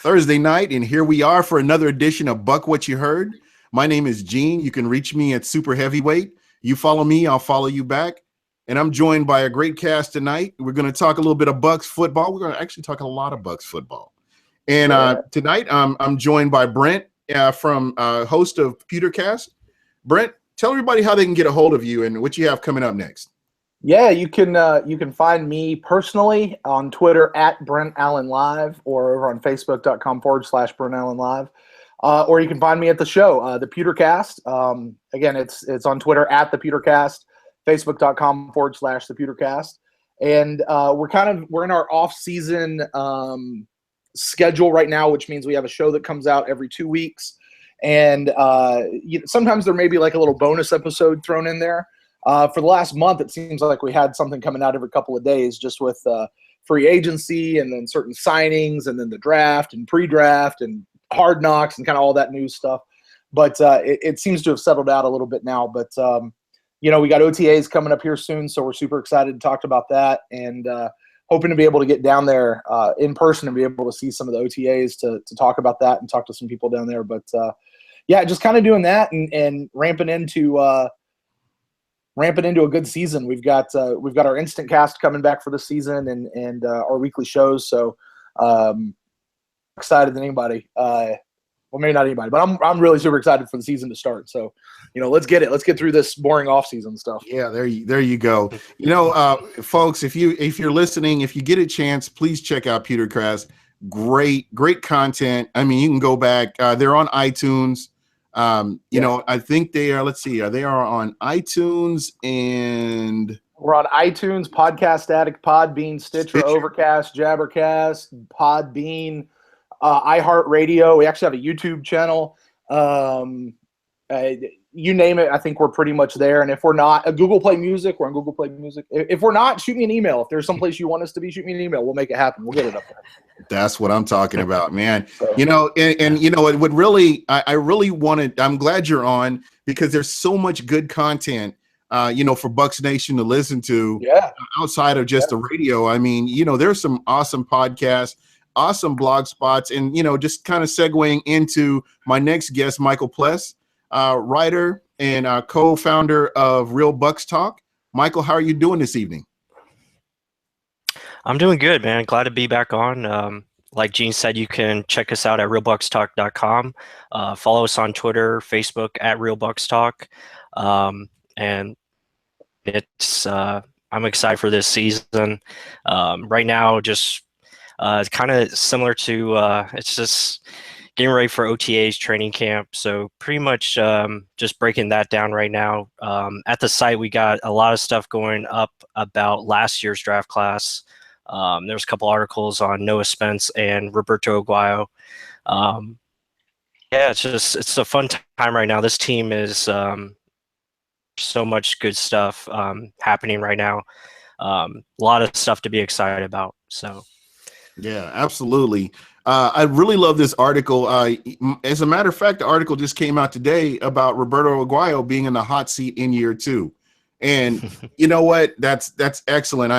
Thursday night, and here we are for another edition of Buc What You Heard. My name is Gene. You can reach me at Super Heavyweight. You follow me, I'll follow you back. And I'm joined by a great cast tonight. We're going to talk a little bit of Bucs football. We're going to actually talk a lot of Bucs football. And tonight, I'm joined by Brent from host of Pewtercast. Brent, tell everybody how they can get a hold of you and what you have coming up next. Yeah, you can find me personally on Twitter at Brent Allen Live or over on Facebook.com/Brent Allen Live. Or you can find me at the show, the Pewtercast. Again, it's on Twitter at the Pewtercast, Facebook.com/the Pewtercast. And we're in our off-season schedule right now, which means we have a show that comes out every 2 weeks. And sometimes there may be like a little bonus episode thrown in there. For the last month, it seems like we had something coming out every couple of days, just with free agency and then certain signings and then the draft and pre-draft and hard knocks and kind of all that new stuff. But it seems to have settled out a little bit now. But, we got OTAs coming up here soon, so we're super excited to talk about that and hoping to be able to get down there in person and be able to see some of the OTAs to talk about that and talk to some people down there. But, just kind of doing that and ramping into a good season. We've got our instant cast coming back for the season and our weekly shows. So excited than anybody. Well, maybe not anybody, but I'm really super excited for the season to start. So, let's get it. Let's get through this boring off season stuff. Yeah, there you go. Folks, if you're listening, if you get a chance, please check out Pewtercast. Great content. I mean, you can go back. They're on iTunes. I think they are. Let's see. They are on iTunes and we're on iTunes, Podcast Addict, Podbean, Stitcher, Overcast, Jabbercast, Podbean, iHeartRadio. We actually have a YouTube channel. You name it, I think we're pretty much there. And if we're not, Google Play Music, we're on Google Play Music. If we're not, shoot me an email. If there's someplace you want us to be, shoot me an email. We'll make it happen. We'll get it up there. That's what I'm talking about, man. It would really, I really wanted, I'm glad you're on because there's so much good content, for Bucs Nation to listen to outside of just the radio. I mean, there's some awesome podcasts, awesome blog spots, and, just kind of segueing into my next guest, Michael Pless, writer and co-founder of Real Bucs Talk. Michael, how are you doing this evening? I'm doing good, man. Glad to be back on. Like Gene said, you can check us out at realbucstalk.com. Follow us on Twitter, Facebook at Real Bucs Talk. And it's I'm excited for this season. Right now, just kind of similar to it's just getting ready for OTAs training camp. So pretty much just breaking that down right now. At the site, we got a lot of stuff going up about last year's draft class. There's a couple articles on Noah Spence and Roberto Aguayo. It's a fun time right now. This team is so much good stuff happening right now. A lot of stuff to be excited about. So, yeah, absolutely. I really love this article. As a matter of fact, the article just came out today about Roberto Aguayo being in the hot seat in year 2. And you know what? That's excellent.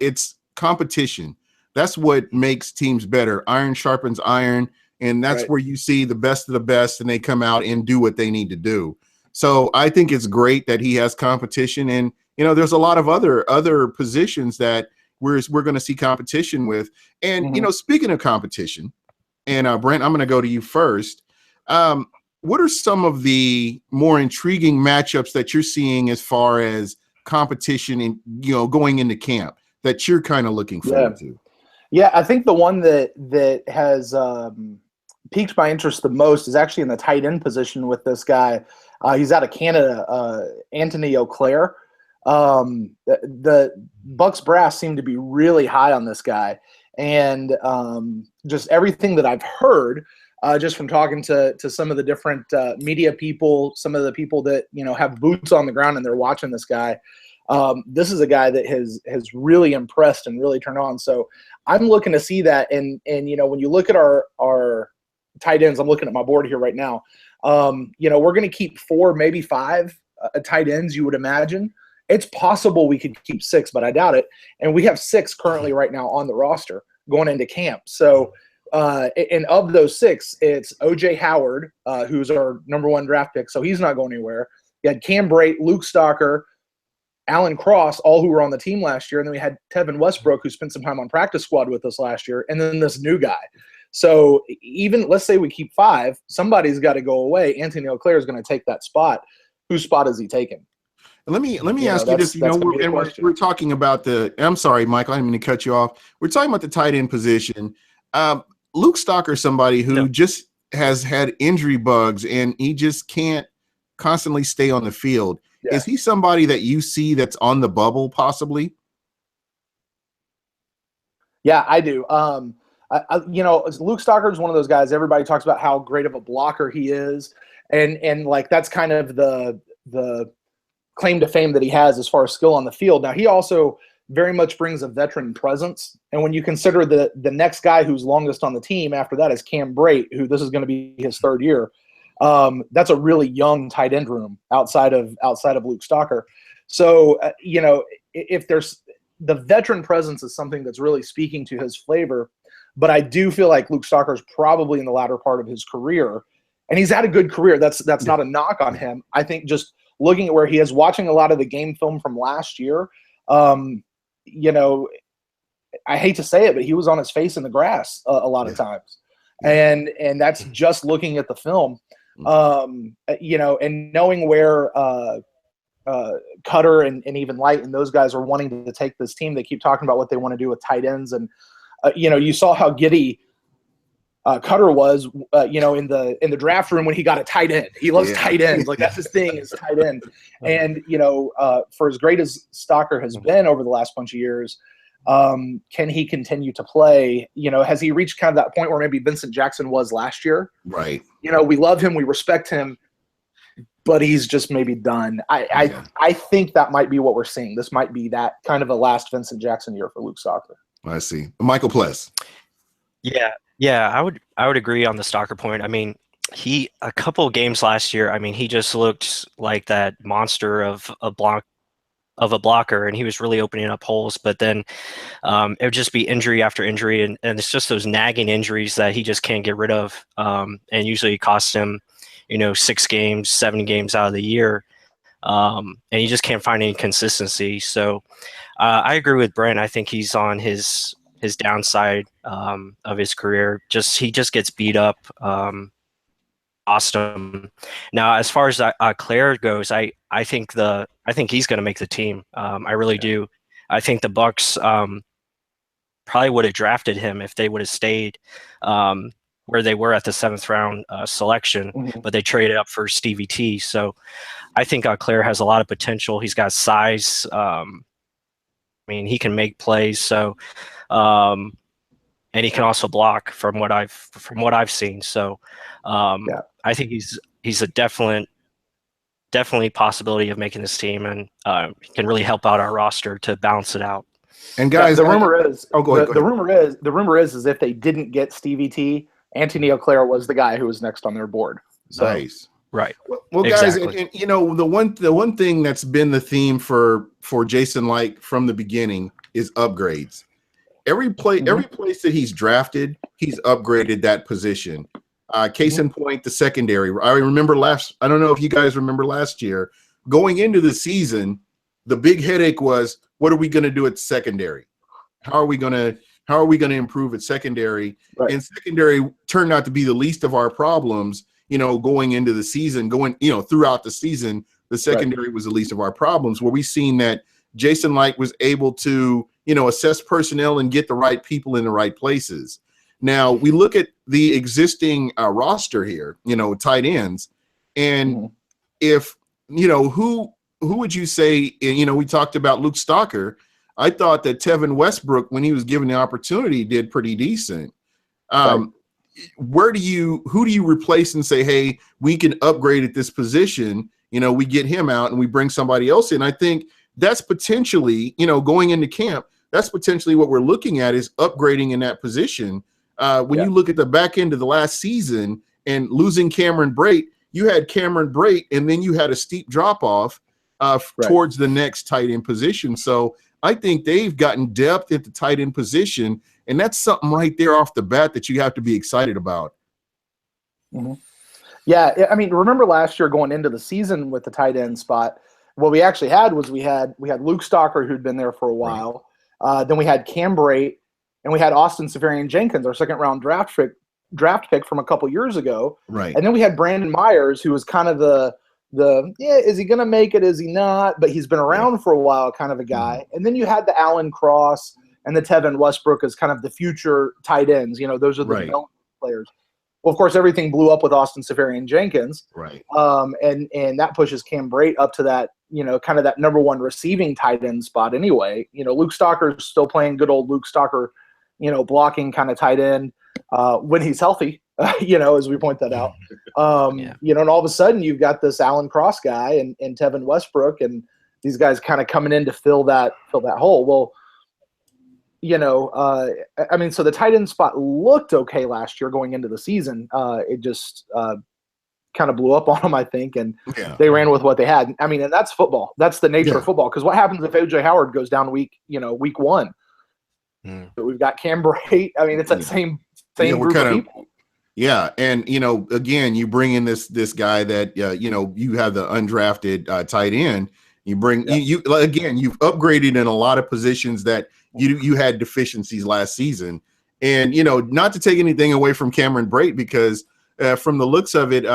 It's competition. That's what makes teams better. Iron sharpens iron, and that's where you see the best of the best, and they come out and do what they need to do. So I think it's great that he has competition, and there's a lot of other positions that we're going to see competition with. And speaking of competition, and Brent, I'm going to go to you first. What are some of the more intriguing matchups that you're seeing as far as competition and going into camp that you're kind of looking forward to? Yeah, I think the one that has piqued my interest the most is actually in the tight end position with this guy. He's out of Canada, Anthony Auclair. The Bucs brass seem to be really high on this guy, and just everything that I've heard, just from talking to some of the different media people, some of the people that have boots on the ground and they're watching this guy. This is a guy that has really impressed and really turned on. So I'm looking to see that. And when you look at our tight ends, I'm looking at my board here right now. We're going to keep 4, maybe 5 tight ends, you would imagine. It's possible we could keep 6, but I doubt it. And we have 6 currently right now on the roster going into camp. So and of those 6, it's O.J. Howard, who's our #1 draft pick, so he's not going anywhere. You had Cam Brate, Luke Stalker, Alan Cross, all who were on the team last year, and then we had Tevin Westbrook, who spent some time on practice squad with us last year, and then this new guy. So even let's say we keep 5, somebody's got to go away. Anthony Auclair is going to take that spot. Whose spot is he taking? Let me ask you this. We're talking about the – I'm sorry, Michael, I didn't mean to cut you off. We're talking about the tight end position. Luke Stalker is somebody who just has had injury bugs, and he just can't constantly stay on the field. Yeah. Is he somebody that you see that's on the bubble possibly? Yeah, I do. Luke Stalker is one of those guys. Everybody talks about how great of a blocker he is, and like that's kind of the claim to fame that he has as far as skill on the field. Now he also very much brings a veteran presence, and when you consider the next guy who's longest on the team after that is Cam Brate, who this is going to be his 3rd year. That's a really young tight end room outside of Luke Stalker. So if there's the veteran presence is something that's really speaking to his flavor. But I do feel like Luke Stalker is probably in the latter part of his career, and he's had a good career. That's not a knock on him. I think just looking at where he is, watching a lot of the game film from last year, I hate to say it, but he was on his face in the grass a lot of times, and that's just looking at the film, and knowing where Cutter and even Light and those guys are wanting to take this team. They keep talking about what they want to do with tight ends, and you saw how giddy Cutter was, in the draft room when he got a tight end. He loves tight ends. Like that's his thing is tight end. And, for as great as Stalker has been over the last bunch of years, can he continue to play? Has he reached kind of that point where maybe Vincent Jackson was last year? Right. We love him. We respect him, but he's just maybe done. I think that might be what we're seeing. This might be that kind of a last Vincent Jackson year for Luke Stalker. I see. Michael Pless. Yeah, I would agree on the Stalker point. I mean, a couple of games last year, I mean, he just looked like that monster of a blocker, and he was really opening up holes. But then it would just be injury after injury, and it's just those nagging injuries that he just can't get rid of, and usually cost him, 6 games, 7 games out of the year, and he just can't find any consistency. So I agree with Brent. I think he's on his downside of his career. He just gets beat up. Awesome. Now, as far as Claire goes, I think he's going to make the team. I really do. I think the Bucs probably would have drafted him if they would have stayed where they were at the 7th round selection, but they traded up for Stevie T. So I think Claire has a lot of potential. He's got size. I mean, he can make plays. So, and he can also block from what I've seen. So, I think he's a definitely possibility of making this team, and can really help out our roster to balance it out. And guys, the rumor is, go ahead. The rumor is if they didn't get Stevie T, Anthony Auclair was the guy who was next on their board. So, nice. Right. Well, guys, and the one thing that's been the theme for Jason Light from the beginning is upgrades. Every place that he's drafted, he's upgraded that position. Case in point, the secondary. I don't know if you guys remember last year, going into the season, the big headache was, what are we going to do at secondary? How are we going to improve at secondary? Right. And secondary turned out to be the least of our problems. Going into the season, throughout the season, the secondary was the least of our problems. Where we seen that Jason Light was able to, assess personnel and get the right people in the right places. Now we look at the existing roster here, tight ends, and if who would you say? We talked about Luke Stalker. I thought that Tevin Westbrook, when he was given the opportunity, did pretty decent. Right. Who do you replace and say, hey, we can upgrade at this position? We get him out and we bring somebody else in. I think that's potentially, going into camp, that's potentially what we're looking at is upgrading in that position. When you look at the back end of the last season and losing Cameron Brate, you had Cameron Brate and then you had a steep drop off towards the next tight end position. So I think they've gotten depth at the tight end position, and that's something right there off the bat that you have to be excited about. Mm-hmm. Yeah, I mean, remember last year going into the season with the tight end spot, what we actually had was we had Luke Stalker, who'd been there for a while. Right. Then we had Cam Brate, and we had Austin Seferian-Jenkins, our second-round draft pick from a couple years ago. Right. And then we had Brandon Myers, who was kind of the is he going to make it? Is he not? But he's been around for a while kind of a guy. Mm-hmm. And then you had the Alan Cross and the Tevin Westbrook as kind of the future tight ends. You know, those are the development players. Well, of course, everything blew up with Austin Seferian-Jenkins. Right. And that pushes Cam Brate up to that, you know, kind of that number one receiving tight end spot anyway. You know, Luke Stalker's still playing good old Luke Stalker, you know, blocking kind of tight end when he's healthy, you know, as we point that out. You know, and all of a sudden you've got this Alan Cross guy and Tevin Westbrook and these guys kind of coming in to fill that hole. Well, you know, I mean, so the tight end spot looked okay last year going into the season. It just kind of blew up on them, I think, and they ran with what they had. I mean, and that's football. That's the nature of football. Because what happens if O.J. Howard goes down week one? But we've got Cam Brate. I mean, it's that same group of people. Yeah, and you know, again, you bring in this guy that you know, you have the undrafted tight end. You bring you again, you've upgraded in a lot of positions that you had deficiencies last season. And you know, not to take anything away from Cameron Brate, because from the looks of it,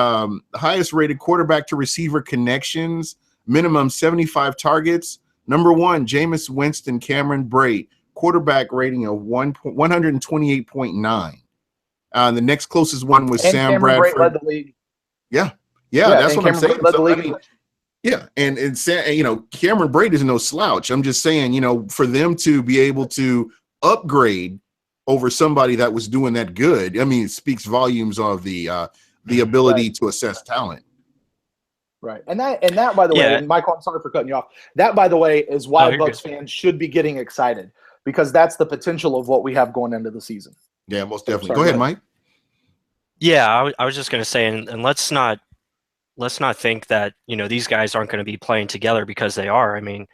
highest rated quarterback to receiver connections, minimum 75 targets. Number one, Jameis Winston, Cameron Brate, quarterback rating of 128.9. The next closest one was Sam Cameron Bradford. Brate led the league. Yeah, that's what I'm saying. Led the league. I mean, and you know, Cameron Brate is no slouch. I'm just saying, you know, for them to be able to upgrade over somebody that was doing that good, I mean, it speaks volumes of the ability to assess talent. Right, and that by the way, and Michael, I'm sorry for cutting you off. That, by the way, is why Bucs fans should be getting excited, because that's the potential of what we have going into the season. Yeah, most definitely. Go ahead, Mike. Yeah, I was just going to say, and let's not think that, you know, these guys aren't going to be playing together, because they are. I mean,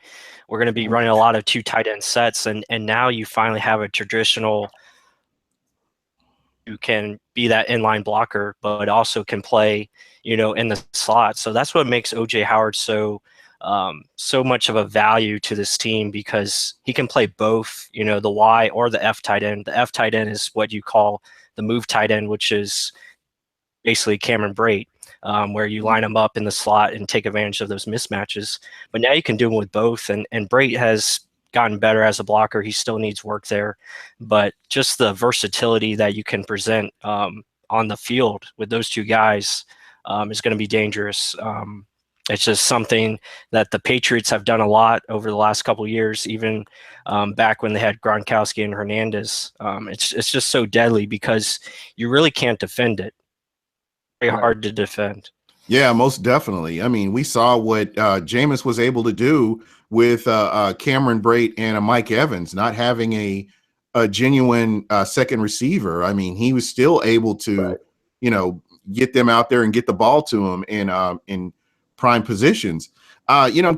we're going to be running a lot of 2 tight end sets, and now you finally have a traditional who can be that inline blocker, but also can play, you know, in the slot. So that's what makes O.J. Howard so much of a value to this team, because he can play both, you know, the Y or the F tight end. The F tight end is what you call the move tight end, which is basically Cameron Brate, where you line them up in the slot and take advantage of those mismatches. But now you can do them with both, and Brate has gotten better as a blocker. He still needs work there, but just the versatility that you can present on the field with those 2 guys is going to be dangerous. It's just something that the Patriots have done a lot over the last couple of years, even back when they had Gronkowski and Hernandez. It's just so deadly, because you really can't defend it. Very hard to defend. Yeah, most definitely. I mean, we saw what Jameis was able to do with Cameron Brate and a Mike Evans, not having a genuine second receiver. I mean, he was still able to, you know, get them out there and get the ball to him in prime positions. You know, I'm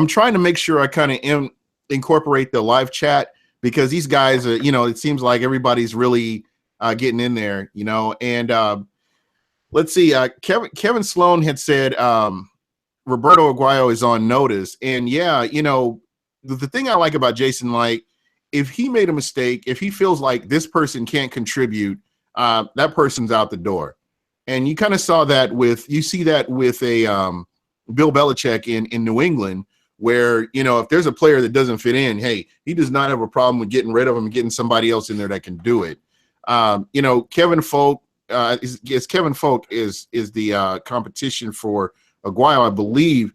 trying to make sure I kind of incorporate the live chat, because these guys are, you know, it seems like everybody's really getting in there, you know. And let's see, Kevin Sloan had said Roberto Aguayo is on notice. And yeah, you know, the thing I like about Jason, like, if he made a mistake, if he feels like this person can't contribute, that person's out the door. And you kind of saw that you see that with a Bill Belichick in New England, where, you know, if there's a player that doesn't fit in, hey, he does not have a problem with getting rid of him and getting somebody else in there that can do it. You know, Kevin Folk is the competition for Aguayo, I believe.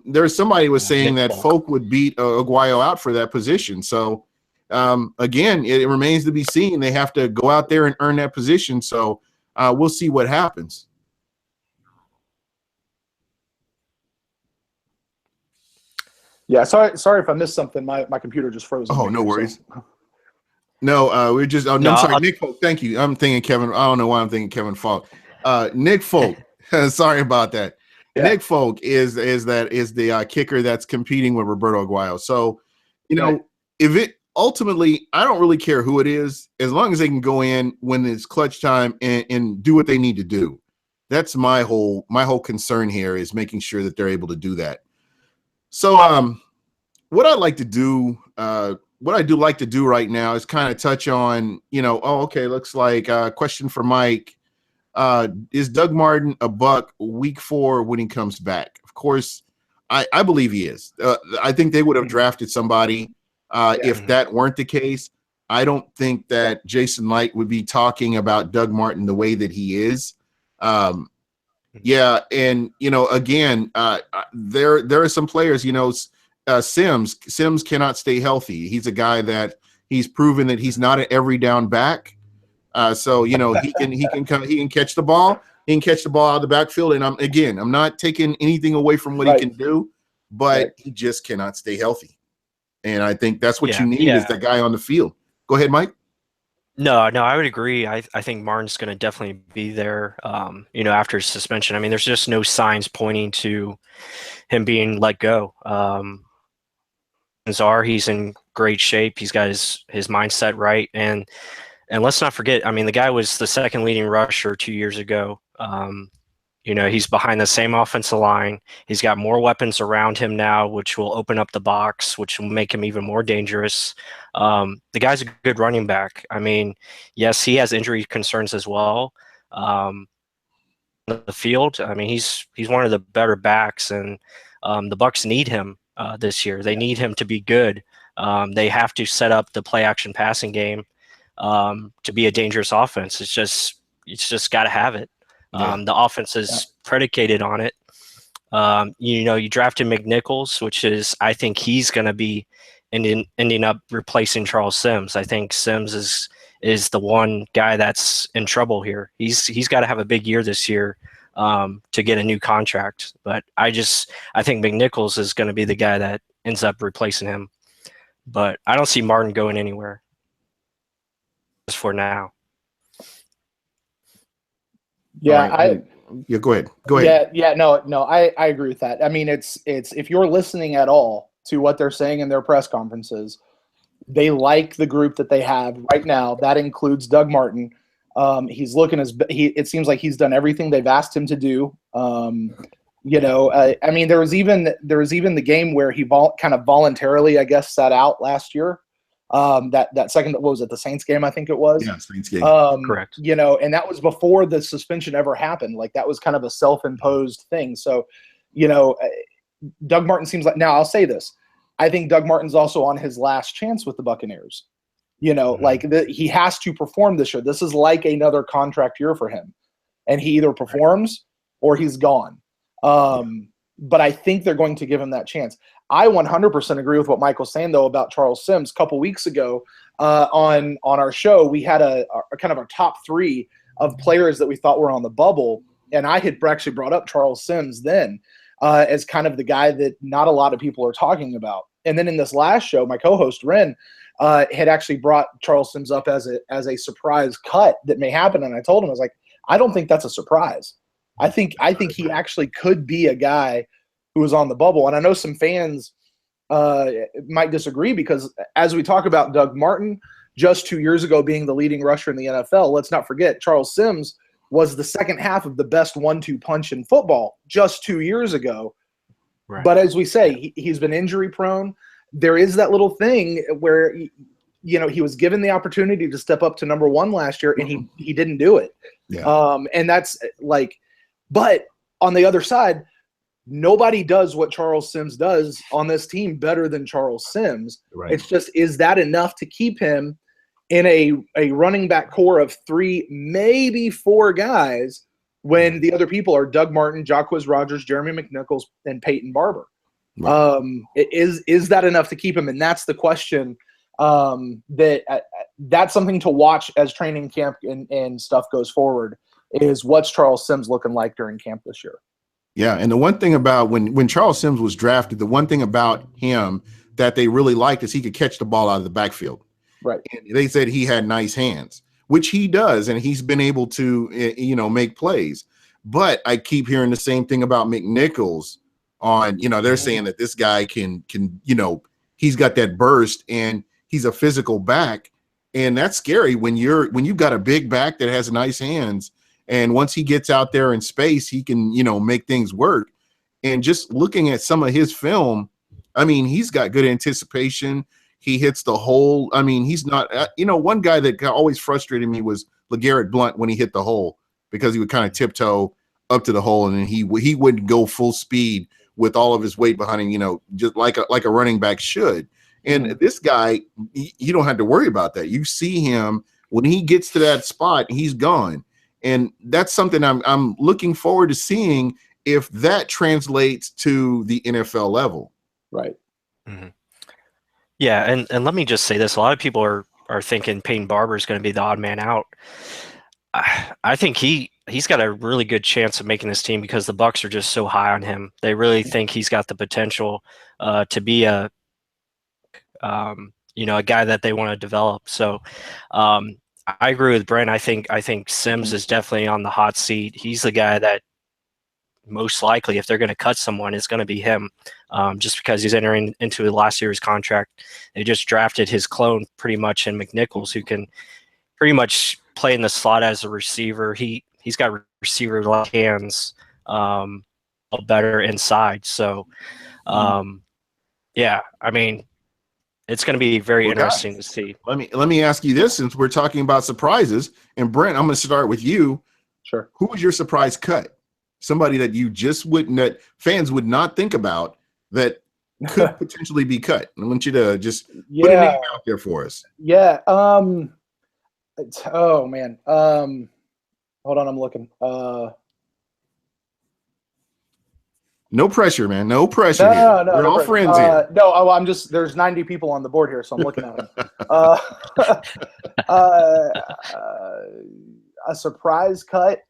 There's somebody was saying that Folk would beat Aguayo out for that position. So again, it remains to be seen. They have to go out there and earn that position. So we'll see what happens. Yeah, sorry if I missed something. My computer just froze. Oh, no worries. So. No, we're just. Oh, no, I'm sorry, Nick Folk. Thank you. I'm thinking Kevin. I don't know why I'm thinking Kevin Folk. Nick Folk. Sorry about that. Yeah. Nick Folk is the kicker that's competing with Roberto Aguayo. So You know, if it ultimately, I don't really care who it is, as long as they can go in when it's clutch time and do what they need to do. That's my whole concern here, is making sure that they're able to do that. So what I like to do, what I do like to do right now is kind of touch on, okay, looks like a question for Mike. Is Doug Martin a Buc week 4 when he comes back? Of course, I believe he is. I think they would have drafted somebody if that weren't the case. I don't think that Jason Light would be talking about Doug Martin the way that he is. Yeah, and again, there are some players. Sims cannot stay healthy. He's a guy that he's proven that he's not an every down back. So he can catch the ball. He can catch the ball out of the backfield. And I'm not taking anything away from what he can do, but he just cannot stay healthy. And I think that's what you need is that guy on the field. Go ahead, Mike. No, I would agree. I think Martin's going to definitely be there, after his suspension. I mean, there's just no signs pointing to him being let go. He's in great shape. He's got his mindset right. And let's not forget, I mean, the guy was the second leading rusher 2 years ago. He's behind the same offensive line. He's got more weapons around him now, which will open up the box, which will make him even more dangerous. The guy's a good running back. I mean, yes, he has injury concerns as well. The field, I mean, he's one of the better backs, and the Bucs need him this year. They need him to be good. They have to set up the play action passing game to be a dangerous offense. It's just got to have it. The offense is predicated on it. You drafted McNichols, which is, I think he's going to be ending up replacing Charles Sims. I think Sims is the one guy that's in trouble here. He's got to have a big year this year to get a new contract. But I think McNichols is going to be the guy that ends up replacing him. But I don't see Martin going anywhere just for now. Yeah, right. Go ahead. No, I agree with that. I mean, it's if you're listening at all to what they're saying in their press conferences, they like the group that they have right now. That includes Doug Martin. He's looking it seems like he's done everything they've asked him to do. I mean, there was even the game where he kind of voluntarily, I guess, sat out last year. That second, what was it, the Saints game? I think it was. Yeah, Saints game. Correct. And that was before the suspension ever happened. Like, that was kind of a self-imposed thing. So, Doug Martin seems like, now I'll say this, I think Doug Martin's also on his last chance with the Buccaneers. He has to perform this year. This is like another contract year for him, and he either performs or he's gone. But I think they're going to give him that chance. I 100% agree with what Michael's saying, though, about Charles Sims. A couple weeks ago on our show, we had a kind of our top 3 of players that we thought were on the bubble, and I had actually brought up Charles Sims then as kind of the guy that not a lot of people are talking about. And then in this last show, my co-host Ren had actually brought Charles Sims up as a surprise cut that may happen, and I told him, I was like, I don't think that's a surprise. I think he actually could be a guy who was on the bubble. And I know some fans might disagree, because as we talk about Doug Martin just 2 years ago being the leading rusher in the NFL, let's not forget Charles Sims was the second half of the best 1-2 punch in football just 2 years ago. Right. But as we say, he's been injury prone. There is that little thing where, he was given the opportunity to step up to number 1 last year, and he didn't do it. Yeah. And that's like, but on the other side, nobody does what Charles Sims does on this team better than Charles Sims. Right. It's just, is that enough to keep him in a running back core of 3, maybe 4 guys, when the other people are Doug Martin, Jacquizz Rodgers, Jeremy McNichols, and Peyton Barber? Right. Is that enough to keep him? And that's the question. That's something to watch as training camp and stuff goes forward, is what's Charles Sims looking like during camp this year. Yeah, and the one thing about when Charles Sims was drafted, the one thing about him that they really liked is he could catch the ball out of the backfield. Right. And they said he had nice hands, which he does, and he's been able to, make plays. But I keep hearing the same thing about McNichols on, they're saying that this guy can he's got that burst and he's a physical back. And that's scary when you've got a big back that has nice hands. And once he gets out there in space, he can, make things work. And just looking at some of his film, I mean, he's got good anticipation. He hits the hole. I mean, he's not, one guy that always frustrated me was LeGarrette Blount when he hit the hole, because he would kind of tiptoe up to the hole and then he wouldn't go full speed with all of his weight behind him, just like a running back should. And this guy, you don't have to worry about that. You see him when he gets to that spot, he's gone. And that's something I'm looking forward to seeing if that translates to the NFL level. Right. Mm-hmm. Yeah, and let me just say this. A lot of people are thinking Peyton Barber is going to be the odd man out. I think he's got a really good chance of making this team because the Bucs are just so high on him. They really think he's got the potential to be a guy that they want to develop. So I agree with Brent. I think Sims is definitely on the hot seat. He's the guy that most likely, if they're going to cut someone, it's going to be him, just because he's entering into last year's contract. They just drafted his clone pretty much in McNichols, who can pretty much play in the slot as a receiver. He's got receiver-like hands, better inside. So, yeah, I mean, it's going to be very interesting to see. Let me ask you this, since we're talking about surprises, and Brent, I'm going to start with you. Sure. Who was your surprise cut? Somebody that you just wouldn't, that fans would not think about, that could potentially be cut. I want you to just put a name out there for us. Yeah. Oh man. Hold on, I'm looking. No pressure, man. No pressure. No, we're all friends here. No, I'm just, there's 90 people on the board here, so I'm looking at them. A surprise cut.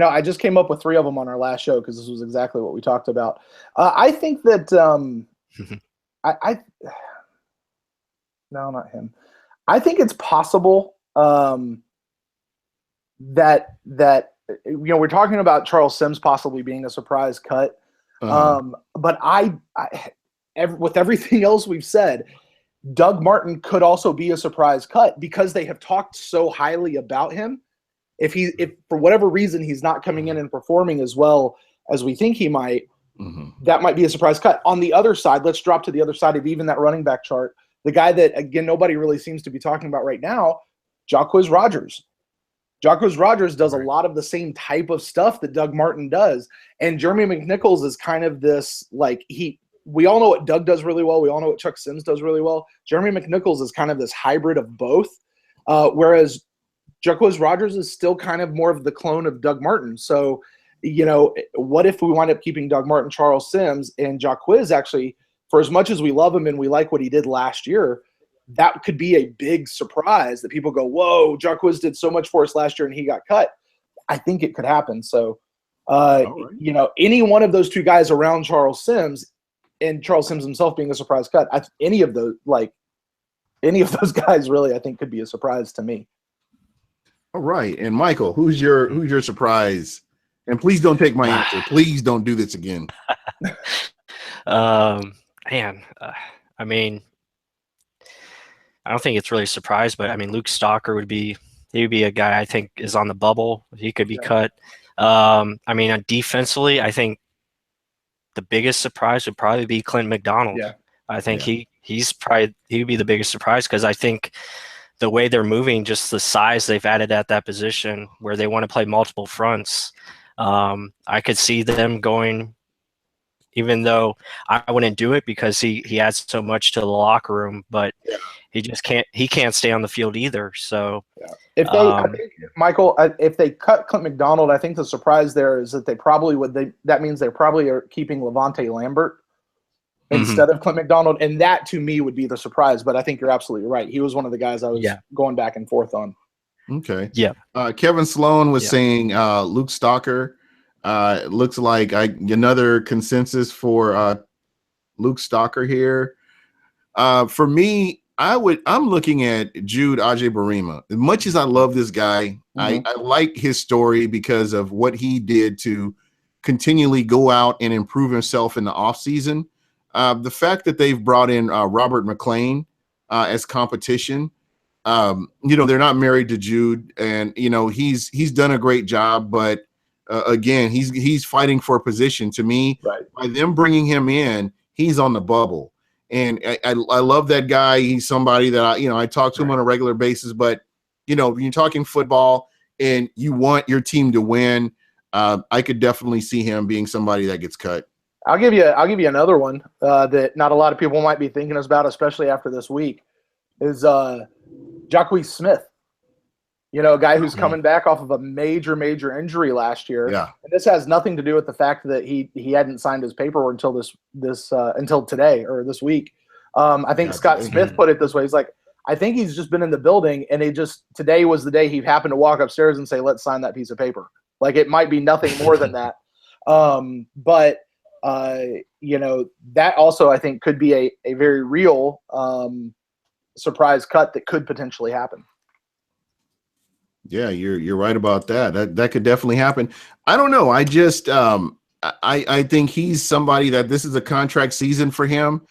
I just came up with 3 of them on our last show because this was exactly what we talked about. I think that no, not him. I think it's possible that we're talking about Charles Sims possibly being a surprise cut, but with everything else we've said, Doug Martin could also be a surprise cut because they have talked so highly about him. If for whatever reason he's not coming in and performing as well as we think he might, that might be a surprise cut. On the other side, let's drop to the other side of even that running back chart. The guy that, again, nobody really seems to be talking about right now, Jacquizz Rodgers. Jacquizz Rodgers does a lot of the same type of stuff that Doug Martin does. And Jeremy McNichols is kind of this, we all know what Doug does really well. We all know what Chuck Sims does really well. Jeremy McNichols is kind of this hybrid of both, whereas Jacquizz Rodgers is still kind of more of the clone of Doug Martin. So, what if we wind up keeping Doug Martin, Charles Sims, and Jacquizz actually, for as much as we love him and we like what he did last year, that could be a big surprise that people go, whoa, Jacquizz did so much for us last year and he got cut. I think it could happen. So, any one of those 2 guys around Charles Sims and Charles Sims himself being a surprise cut, any of those guys really, I think, could be a surprise to me. All right. And Michael, who's your surprise? And please don't take my answer. Please don't do this again. I mean, I don't think it's really a surprise, but I mean, Luke Stalker would be a guy I think is on the bubble. He could be cut. I mean, defensively, I think the biggest surprise would probably be Clint McDonald. Yeah. I think he would be the biggest surprise because I think the way they're moving, just the size they've added at that position where they want to play multiple fronts. I could see them going, even though I wouldn't do it because he adds so much to the locker room, but he can't stay on the field either. So if they, I think, Michael, if they cut Clint McDonald, I think the surprise there is that they probably would, that means they probably are keeping Levante Lambert instead of Clint McDonald. And that to me would be the surprise, but I think you're absolutely right. He was one of the guys I was going back and forth on. Okay. Yeah. Kevin Sloan was saying Luke Stalker. It looks like another consensus for Luke Stalker here. For me, I'm looking at Jude Ajayi-Barima. As much as I love this guy, I like his story because of what he did to continually go out and improve himself in the offseason. The fact that they've brought in Robert McClain as competition, they're not married to Jude, and he's done a great job, but again, he's fighting for a position. To me, right. By them bringing him in, he's on the bubble. And I love that guy. He's somebody that I talk to him on a regular basis. But when you're talking football and you want your team to win, I could definitely see him being somebody that gets cut. I'll give you another one that not a lot of people might be thinking about, especially after this week, is Jacquez Smith. A guy who's coming back off of a major injury last year. Yeah. And this has nothing to do with the fact that he hadn't signed his paperwork until until today or this week. I think Scott Smith put it this way. He's like, I think he's just been in the building, and today was the day he happened to walk upstairs and say, let's sign that piece of paper. Like, it might be nothing more than that. But that also I think could be a very real surprise cut that could potentially happen. Yeah, you're right about that. That could definitely happen. I don't know. I just I think he's somebody that this is a contract season for him.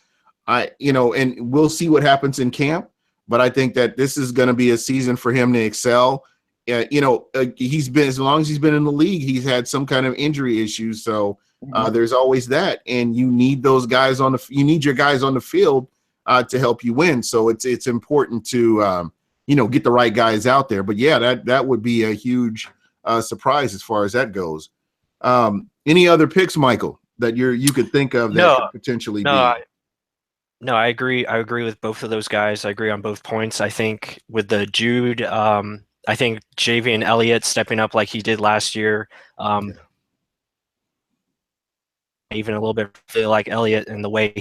And we'll see what happens in camp, but I think that this is going to be a season for him to excel. He's been, as long as he's been in the league, he's had some kind of injury issues. So there's always that, and you need those guys you need your guys on the field to help you win. So it's important to get the right guys out there. But yeah, that would be a huge surprise as far as that goes. Any other picks, Michael, that you could think of that could potentially be? No, I agree. I agree with both of those guys. I agree on both points. I think with the Jude, I think Javian Elliott stepping up like he did last year, even a little bit feel like Elliott and the way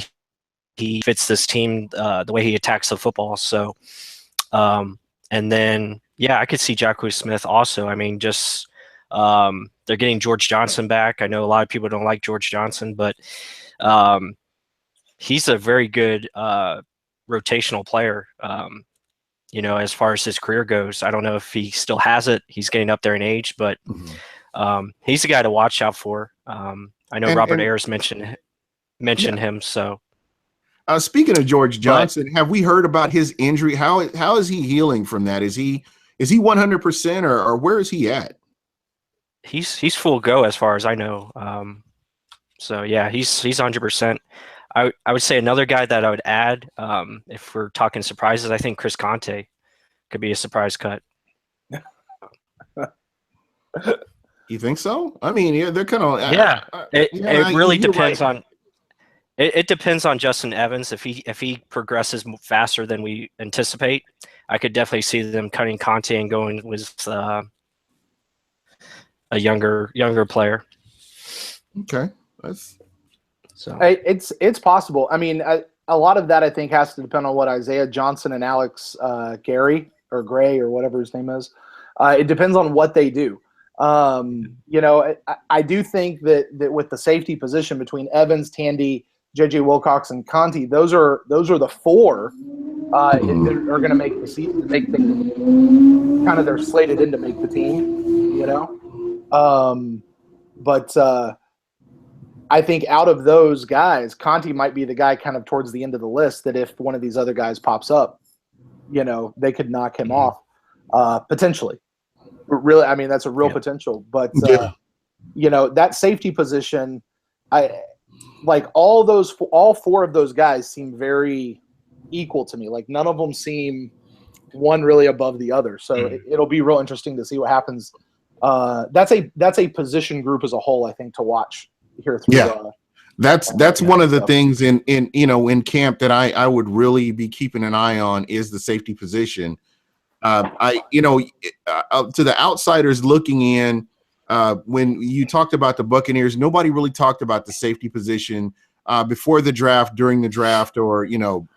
he fits this team, the way he attacks the football. So, and then, I could see Jacquez Smith also. I mean, just they're getting George Johnson back. I know a lot of people don't like George Johnson, but he's a very good rotational player. As far as his career goes, I don't know if he still has it. He's getting up there in age, but he's the guy to watch out for. I know Robert Ayers mentioned him. So, speaking of George Johnson, have we heard about his injury? How is he healing from that? Is he 100% or where is he at? He's full go as far as I know. So yeah, he's 100%. I would say another guy that I would add, if we're talking surprises, I think Chris Conte could be a surprise cut. You think so? I mean, they're kind of It really depends on. It depends on Justin Evans. If he progresses faster than we anticipate, I could definitely see them cutting Conte and going with a younger player. Okay, it's possible. I mean, a lot of that I think has to depend on what Isaiah Johnson and Alex Gray or whatever his name is. It depends on what they do. I do think that with the safety position between Evans, Tandy, JJ Wilcox, and Conti, those are the four that are going to make the season, kind of they're slated in to make the team, But I think out of those guys, Conti might be the guy kind of towards the end of the list that if one of these other guys pops up, they could knock him off potentially. Really, I mean, that's a real potential. But, that safety position, all four of those guys seem very equal to me. Like, none of them seem one really above the other. So it'll be real interesting to see what happens. That's a position group as a whole, I think, to watch here through. That's one of the things in camp that I would really be keeping an eye on is the safety position. To the outsiders looking in, when you talked about the Buccaneers, nobody really talked about the safety position before the draft, during the draft, or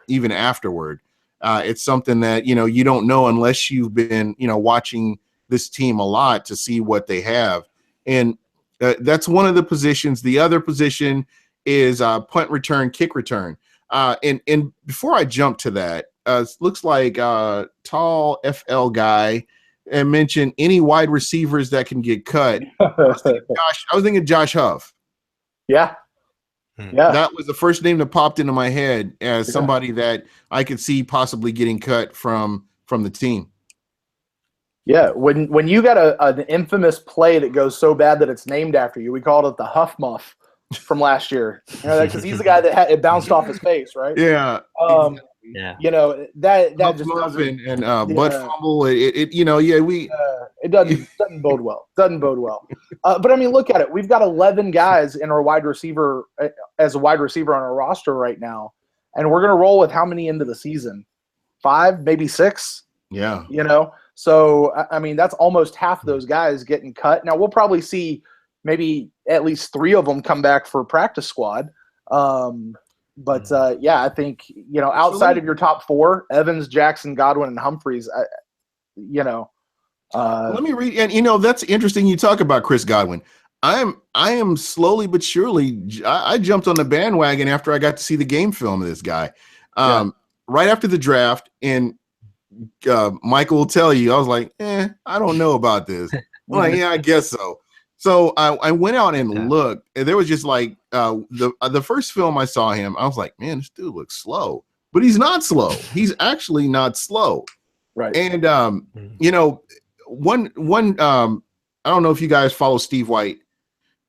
even afterward. It's something that you don't know unless you've been watching this team a lot to see what they have, and that's one of the positions. The other position is punt return, kick return. And before I jump to that, looks like tall FL guy, and mentioned any wide receivers that can get cut. I was thinking Josh Huff. Yeah. Yeah. That was the first name that popped into my head as somebody that I could see possibly getting cut from the team. Yeah, when you got an infamous play that goes so bad that it's named after you, we called it the Huff Muff from last year. You know, because he's the guy that it bounced off his face, right? Yeah. Yeah. You know that just doesn't, and butt fumble. It doesn't bode well. Doesn't bode well. But I mean, look at it. We've got 11 guys in our wide receiver as a wide receiver on our roster right now, and we're gonna roll with how many into the season? 5, maybe 6. Yeah. You know. So, I mean, that's almost half those guys getting cut. Now, we'll probably see maybe at least 3 of them come back for practice squad. But I think, outside of your top 4, Evans, Jackson, Godwin, and Humphreys, let me read. And, that's interesting. You talk about Chris Godwin. I am slowly but surely, I jumped on the bandwagon after I got to see the game film of this guy. Right after the draft, and Michael will tell you, I was like, I don't know about this. I'm like, yeah, I guess so. So I went out and looked, and there was just like the first film I saw him, I was like, man, this dude looks slow, but he's not slow. He's actually not slow. Right. And one I don't know if you guys follow Steve White.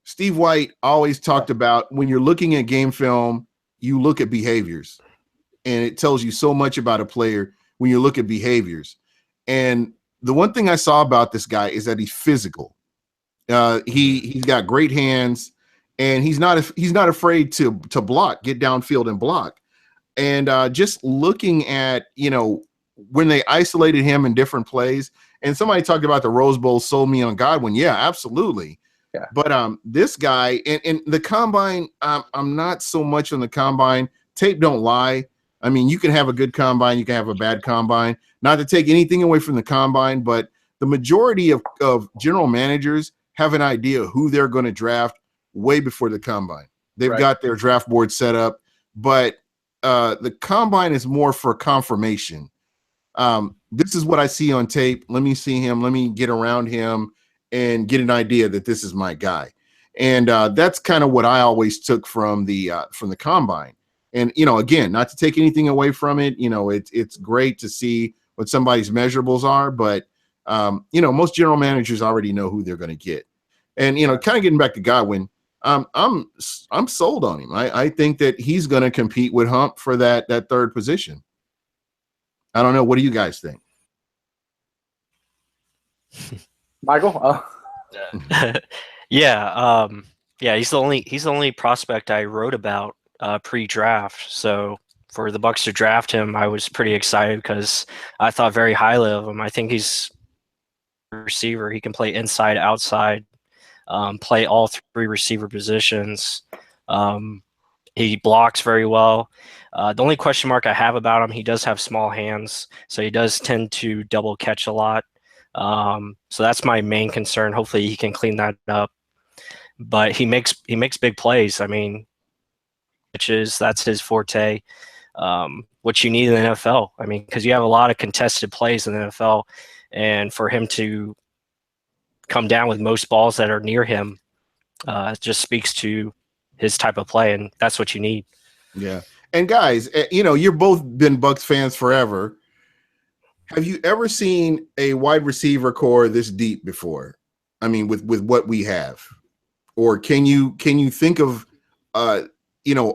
Steve White always talked about when you're looking at game film, you look at behaviors, and it tells you so much about a player when you look at behaviors. And the one thing I saw about this guy is that he's physical. He's got great hands, and he's not afraid to block, get downfield and block. And just looking at, when they isolated him in different plays, and somebody talked about the Rose Bowl sold me on Godwin. Yeah, absolutely. Yeah. But this guy and the combine, I'm not so much on the combine. Tape don't lie. I mean, you can have a good combine, you can have a bad combine. Not to take anything away from the combine, but the majority of general managers have an idea who they're going to draft way before the combine. They've got their draft board set up, but the combine is more for confirmation. This is what I see on tape. Let me see him. Let me get around him and get an idea that this is my guy. And that's kind of what I always took from the combine. And, again, not to take anything away from it, it's great to see what somebody's measurables are, but, most general managers already know who they're going to get. And, kind of getting back to Godwin, I'm sold on him. I think that he's going to compete with Hump for that third position. I don't know. What do you guys think? Michael? Yeah. He's the only prospect I wrote about pre-draft. So for the Bucs to draft him, I was pretty excited because I thought very highly of him. I think he's a receiver. He can play inside, outside, play all 3 receiver positions. He blocks very well. The only question mark I have about him, he does have small hands, so he does tend to double catch a lot. So that's my main concern. Hopefully he can clean that up. But he makes big plays. I mean, that's his forte. What you need in the NFL. I mean, because you have a lot of contested plays in the NFL, and for him to come down with most balls that are near him just speaks to his type of play, and that's what you need. Yeah. And guys, you've both been Bucs fans forever. Have you ever seen a wide receiver core this deep before? I mean, with what we have, or can you think of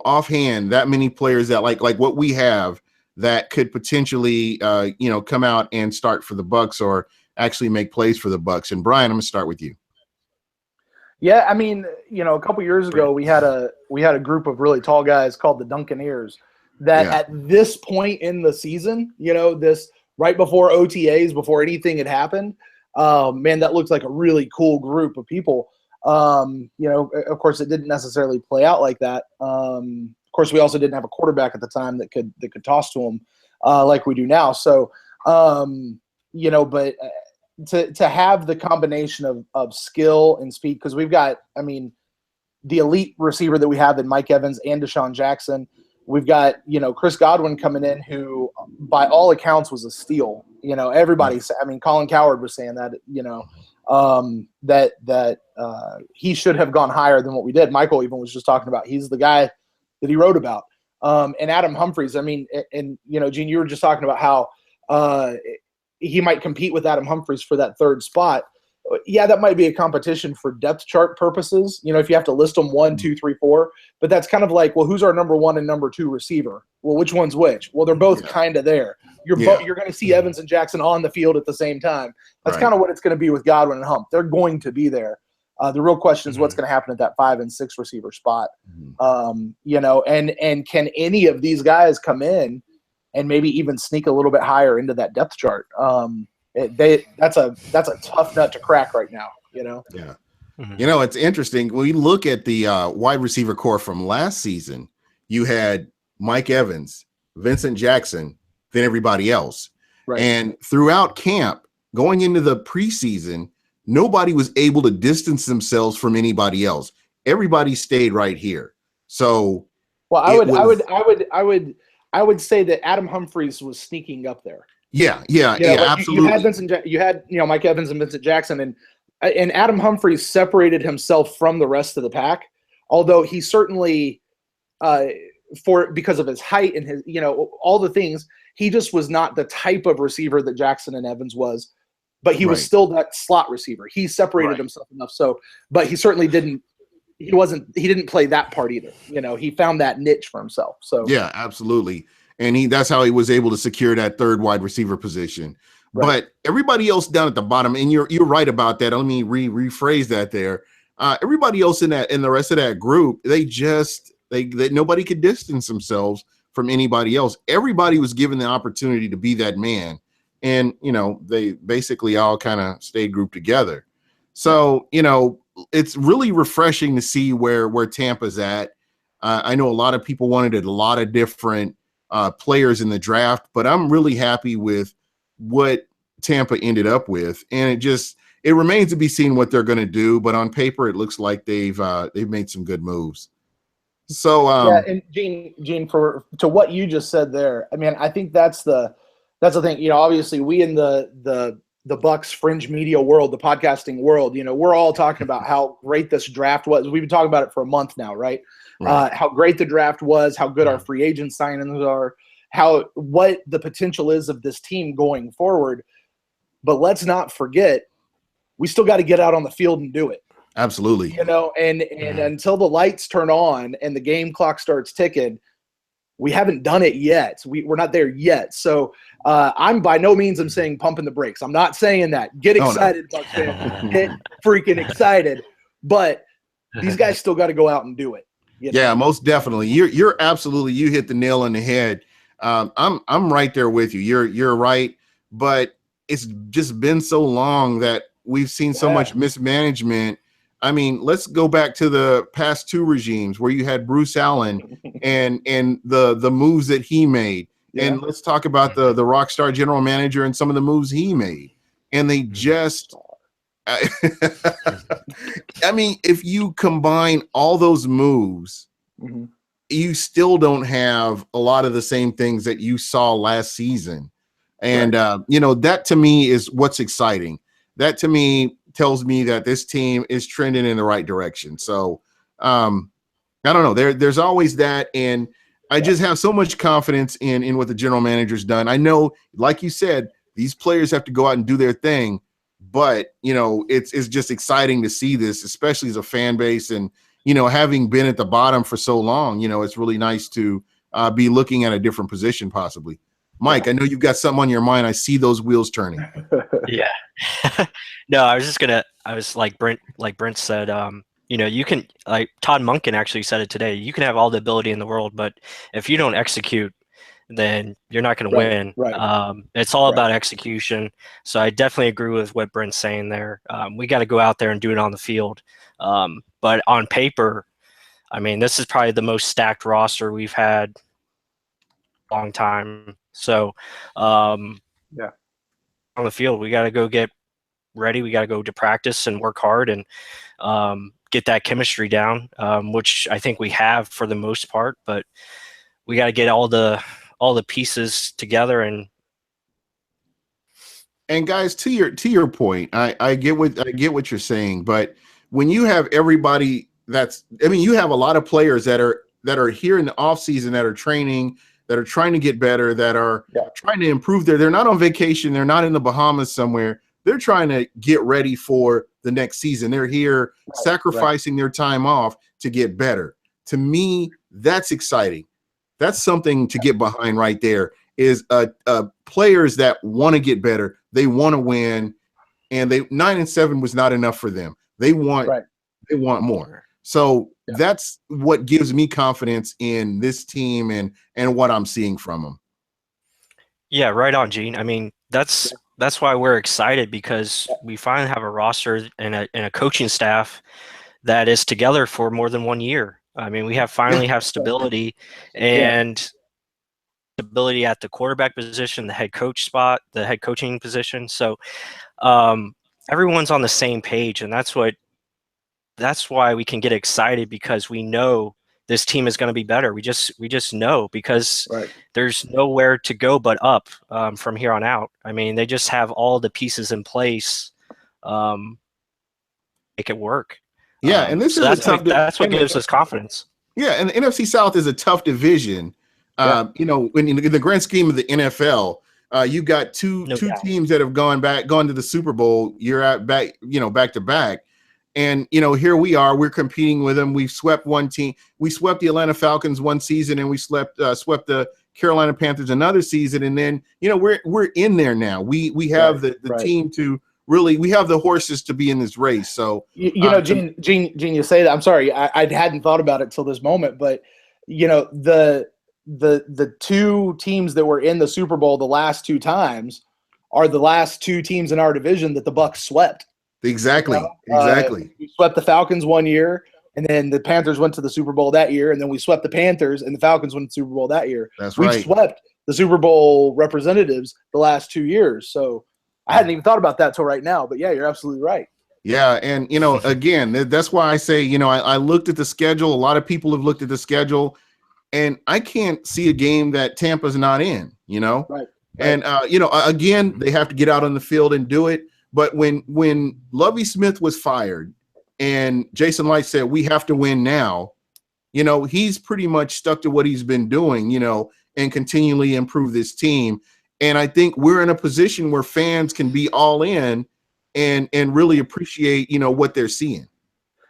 offhand that many players that like what we have that could potentially come out and start for the Bucs or actually make plays for the Bucs? And Brian, I'm gonna start with you. Yeah, I mean, a couple years ago we had a group of really tall guys called the Buccaneers that at this point in the season, this right before OTAs, before anything had happened, man, that looked like a really cool group of people. Of course, it didn't necessarily play out like that. Of course, we also didn't have a quarterback at the time that could toss to him like we do now. So, but to have the combination of skill and speed, because we've got, the elite receiver that we have in Mike Evans and Deshaun Jackson. We've got, Chris Godwin coming in, who by all accounts was a steal. Colin Cowherd was saying that, that he should have gone higher than what we did. Michael even was just talking about, he's the guy that he wrote about. And Adam Humphries, Gene, you were just talking about how he might compete with Adam Humphries for that third spot. Yeah, that might be a competition for depth chart purposes, if you have to list them 1, 2, 3, 4. But that's kind of like, well, who's our number 1 and number 2 receiver? Well, which one's which? Well, they're both kind of there. You're going to see Evans and Jackson on the field at the same time. That's kind of what it's going to be with Godwin and Hump. They're going to be there. The real question is what's going to happen at that 5 and 6 receiver spot. And can any of these guys come in and maybe even sneak a little bit higher into that depth chart? That's a tough nut to crack right now, Yeah. It's interesting. When you look at the wide receiver core from last season, you had Mike Evans, Vincent Jackson, then everybody else. Right. And throughout camp, going into the preseason, nobody was able to distance themselves from anybody else. Everybody stayed right here. So, well, I would say that Adam Humphries was sneaking up there. Yeah, absolutely. You had Mike Evans and Vincent Jackson, and Adam Humphries separated himself from the rest of the pack. Although he certainly, because of his height and his all the things, he just was not the type of receiver that Jackson and Evans was. But he was still that slot receiver. He separated himself enough. So, but he certainly didn't. He didn't play that part either. He found that niche for himself. So yeah, absolutely. And that's how he was able to secure that third wide receiver position. Right. But everybody else down at the bottom, and you're right about that. Let me rephrase that there. Everybody else in the rest of that group, they nobody could distance themselves from anybody else. Everybody was given the opportunity to be that man. And, they basically all kind of stayed grouped together. So, it's really refreshing to see where Tampa's at. I know a lot of people wanted a lot of different players in the draft, but I'm really happy with what Tampa ended up with. And it remains to be seen what they're going to do. But on paper, it looks like they've made some good moves. So, and Gene, to what you just said there, I think that's the thing. Obviously, we in the Bucs fringe media world, the podcasting world, we're all talking about how great this draft was. We've been talking about it for a month now, right? How great the draft was, how good our free agent signings are, what the potential is of this team going forward. But let's not forget, we still got to get out on the field and do it. Absolutely. And until the lights turn on and the game clock starts ticking, we haven't done it yet. We're not there yet. So I'm by no means I'm saying pumping the brakes. I'm not saying that. Get excited, Bucs fans. Get freaking excited. But these guys still got to go out and do it. Yeah, most definitely. You're absolutely, you hit the nail on the head. I'm right there with you. You're right. But it's just been so long that we've seen so much mismanagement. Let's go back to the past 2 regimes where you had Bruce Allen and the moves that he made. Yeah. And let's talk about the rock star general manager and some of the moves he made. And they just if you combine all those moves, you still don't have a lot of the same things that you saw last season. And that to me is what's exciting. That to me tells me that this team is trending in the right direction. So I don't know. There's always that. And I just have so much confidence in what the general manager's done. I know, like you said, these players have to go out and do their thing, but it's just exciting to see this, especially as a fan base. And, having been at the bottom for so long, it's really nice to be looking at a different position possibly. Mike, I know you've got something on your mind. I see those wheels turning. Yeah. No, I was like Brent said, you can, like Todd Monken actually said it today, you can have all the ability in the world, but if you don't execute, then you're not going to win. Right. It's all about execution. So I definitely agree with what Brent's saying there. We got to go out there and do it on the field. But on paper, this is probably the most stacked roster we've had a long time. So, on the field, we got to go get ready. We got to go to practice and work hard and get that chemistry down, which I think we have for the most part. But we got to get all the pieces together. And guys, to your point, I get what you're saying, but when you have everybody you have a lot of players that are here in the off season, that are training, that are trying to get better, that are trying to improve they're not on vacation, they're not in the Bahamas somewhere. They're trying to get ready for the next season. They're here sacrificing their time off to get better. To me, that's exciting. That's something to get behind right there, is players that want to get better. They want to win, and 9-7 was not enough for them. They want more. So that's what gives me confidence in this team and what I'm seeing from them. Yeah, right on, Gene. I mean, that's why we're excited, because we finally have a roster and a coaching staff that is together for more than 1 year. I mean, we finally have stability and stability at the quarterback position, the head coach spot, the head coaching position. So everyone's on the same page, and that's why we can get excited, because we know this team is going to be better. We just know, because there's nowhere to go but up from here on out. I mean, they just have all the pieces in place, make it work. Yeah, and this is that's what gives us confidence. Yeah, and the NFC South is a tough division. You know, in the grand scheme of the NFL, you got two teams that have gone to the Super Bowl back to back. And, you know, here we are, we're competing with them. We've swept one team. We swept the Atlanta Falcons one season, and we swept the Carolina Panthers another season. And then, you know, we're in there now. We have the team to really, we have the horses to be in this race. So, you know, Gene, you say that. I'm sorry, I hadn't thought about it till this moment, but, you know, the two teams that were in the Super Bowl the last two times are the last two teams in our division that the Bucs swept. Exactly. You know? We swept the Falcons 1 year, and then the Panthers went to the Super Bowl that year, and then we swept the Panthers, and the Falcons went to the Super Bowl that year. We've swept the Super Bowl representatives the last 2 years. So I hadn't even thought about that till right now, but yeah, you're absolutely right. Yeah, and, you know, again, that's why I say, you know, I looked at the schedule. A lot of people have looked at the schedule, and I can't see a game that Tampa's not in, you know? Right. And, you know, again, they have to get out on the field and do it. But when Lovie Smith was fired and Jason Light said, we have to win now, you know, he's pretty much stuck to what he's been doing, you know, and continually improve this team. And I think we're in a position where fans can be all in and really appreciate, you know, what they're seeing.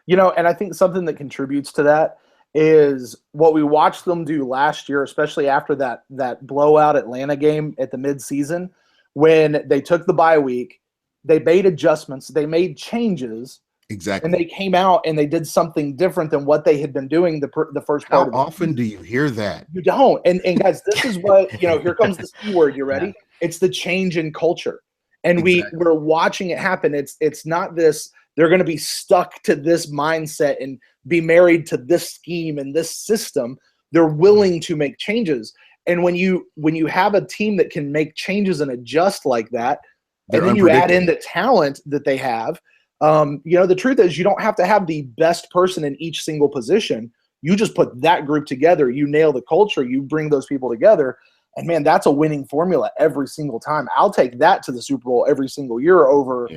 You know, and I think something that contributes to that is what we watched them do last year, especially after that blowout Atlanta game at the midseason, when they took the bye week. They made adjustments. They made changes. Exactly. And they came out and they did something different than what they had been doing the first part of it. How often do you hear that? You don't. And guys, this is what, you know, here comes the C word. You ready? Yeah. It's the change in culture. And we're watching it happen. It's not this, they're going to be stuck to this mindset and be married to this scheme and this system. They're willing to make changes. And when you have a team that can make changes and adjust like that, and then you add in the talent that they have, you know, the truth is you don't have to have the best person in each single position. You just put that group together. You nail the culture. You bring those people together. And, man, that's a winning formula every single time. I'll take that to the Super Bowl every single year over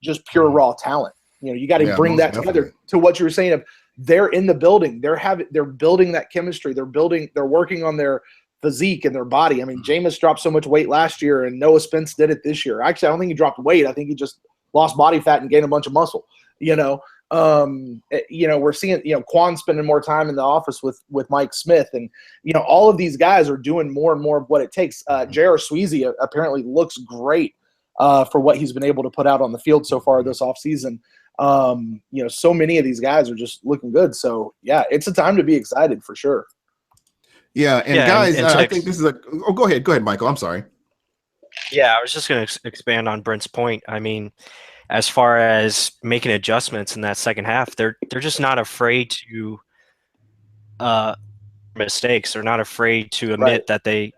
just pure raw talent. You know, you got to bring that together to what you were saying of they're in the building. They're building that chemistry. They're working on their physique and their body. I mean, Jameis dropped so much weight last year, and Noah Spence did it this year. Actually, I don't think he dropped weight. I think he just lost body fat and gained a bunch of muscle. You know, we're seeing, you know, Quan spending more time in the office with Mike Smith, and, you know, all of these guys are doing more and more of what it takes. J.R. Sweezy apparently looks great for what he's been able to put out on the field so far this offseason. You know, so many of these guys are just looking good. So, yeah, it's a time to be excited for sure. Yeah, and guys, I think this is go ahead, Michael. I'm sorry. Yeah, I was just going to expand on Brent's point. I mean, as far as making adjustments in that second half, they're just not afraid to mistakes. They're not afraid to admit that they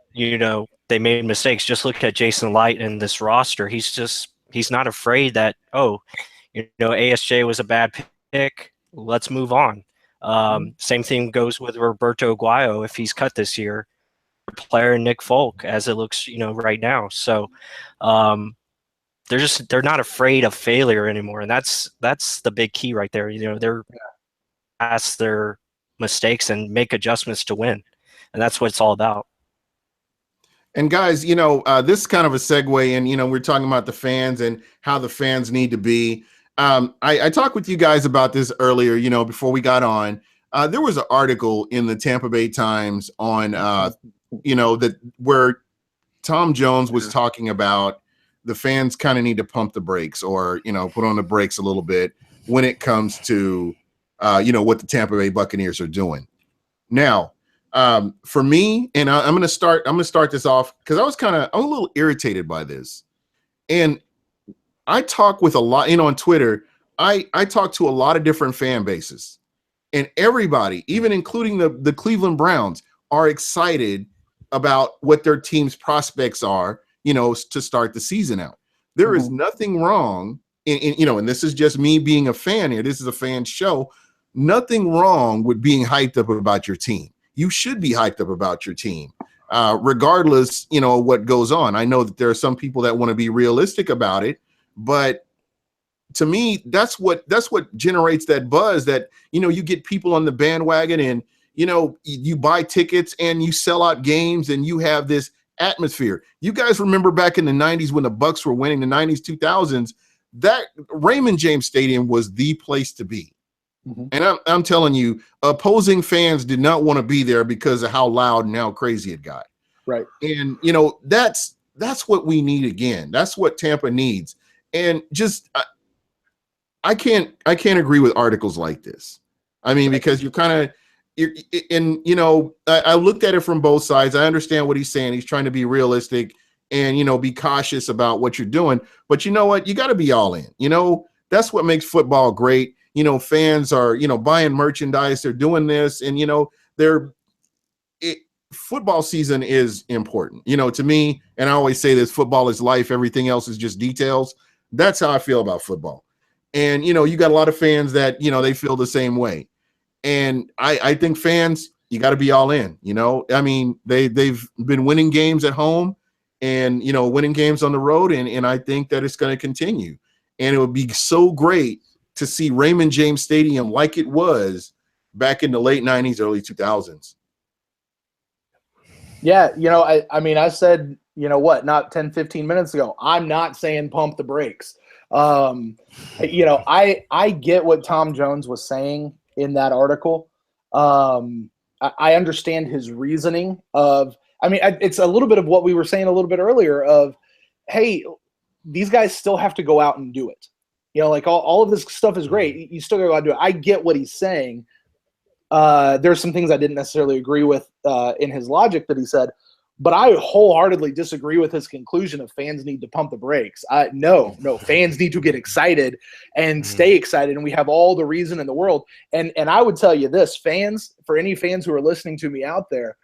made mistakes. Just look at Jason Light and this roster. He's not afraid that, ASJ was a bad pick. Let's move on. Same thing goes with Roberto Aguayo if he's cut this year. Player Nick Folk, as it looks, right now. So they're not afraid of failure anymore, and that's the big key right there. They're past their mistakes and make adjustments to win, and that's what it's all about. And guys, this is kind of a segue, and we're talking about the fans and how the fans need to be. I talked with you guys about this earlier, before we got on. There was an article in the Tampa Bay Times on, where Tom Jones was talking about the fans kind of need to pump the brakes or, put on the brakes a little bit when it comes to, what the Tampa Bay Buccaneers are doing. Now, for me, and I'm going to start this off because I'm a little irritated by this. And I talk with a lot, on Twitter, I talk to a lot of different fan bases, and everybody, even including the Cleveland Browns, are excited about what their team's prospects are, to start the season out. There is nothing wrong and this is just me being a fan here. This is a fan show. Nothing wrong with being hyped up about your team. You should be hyped up about your team, regardless, what goes on. I know that there are some people that want to be realistic about it, but to me, that's what generates that buzz that, you get people on the bandwagon and, you buy tickets and you sell out games and you have this atmosphere. You guys remember back in the 90s when the Bucs were winning, the 90s, 2000s, that Raymond James Stadium was the place to be. And I'm telling you, opposing fans did not want to be there because of how loud and how crazy it got. Right. And, that's what we need again. That's what Tampa needs. And just, I can't agree with articles like this. I mean, because I looked at it from both sides. I understand what he's saying. He's trying to be realistic and, be cautious about what you're doing. But you know what? You got to be all in. That's what makes football great. Fans are, buying merchandise. They're doing this. And, football season is important, to me. And I always say this, football is life. Everything else is just details. That's how I feel about football. And, you got a lot of fans that, they feel the same way. And I think fans, you got to be all in, I mean, they've been winning games at home and, winning games on the road. And I think that it's going to continue. And it would be so great to see Raymond James Stadium like it was back in the late 90s, early 2000s. Yeah, I said, not 10, 15 minutes ago, I'm not saying pump the brakes. I get what Tom Jones was saying in that article. I understand his reasoning it's a little bit of what we were saying a little bit earlier of, hey, these guys still have to go out and do it. All of this stuff is great. You still got to go out and do it. I get what he's saying. There's some things I didn't necessarily agree with in his logic that he said, but I wholeheartedly disagree with his conclusion of fans need to pump the brakes. No, fans need to get excited and stay excited, and we have all the reason in the world. And I would tell you this, fans, for any fans who are listening to me out there,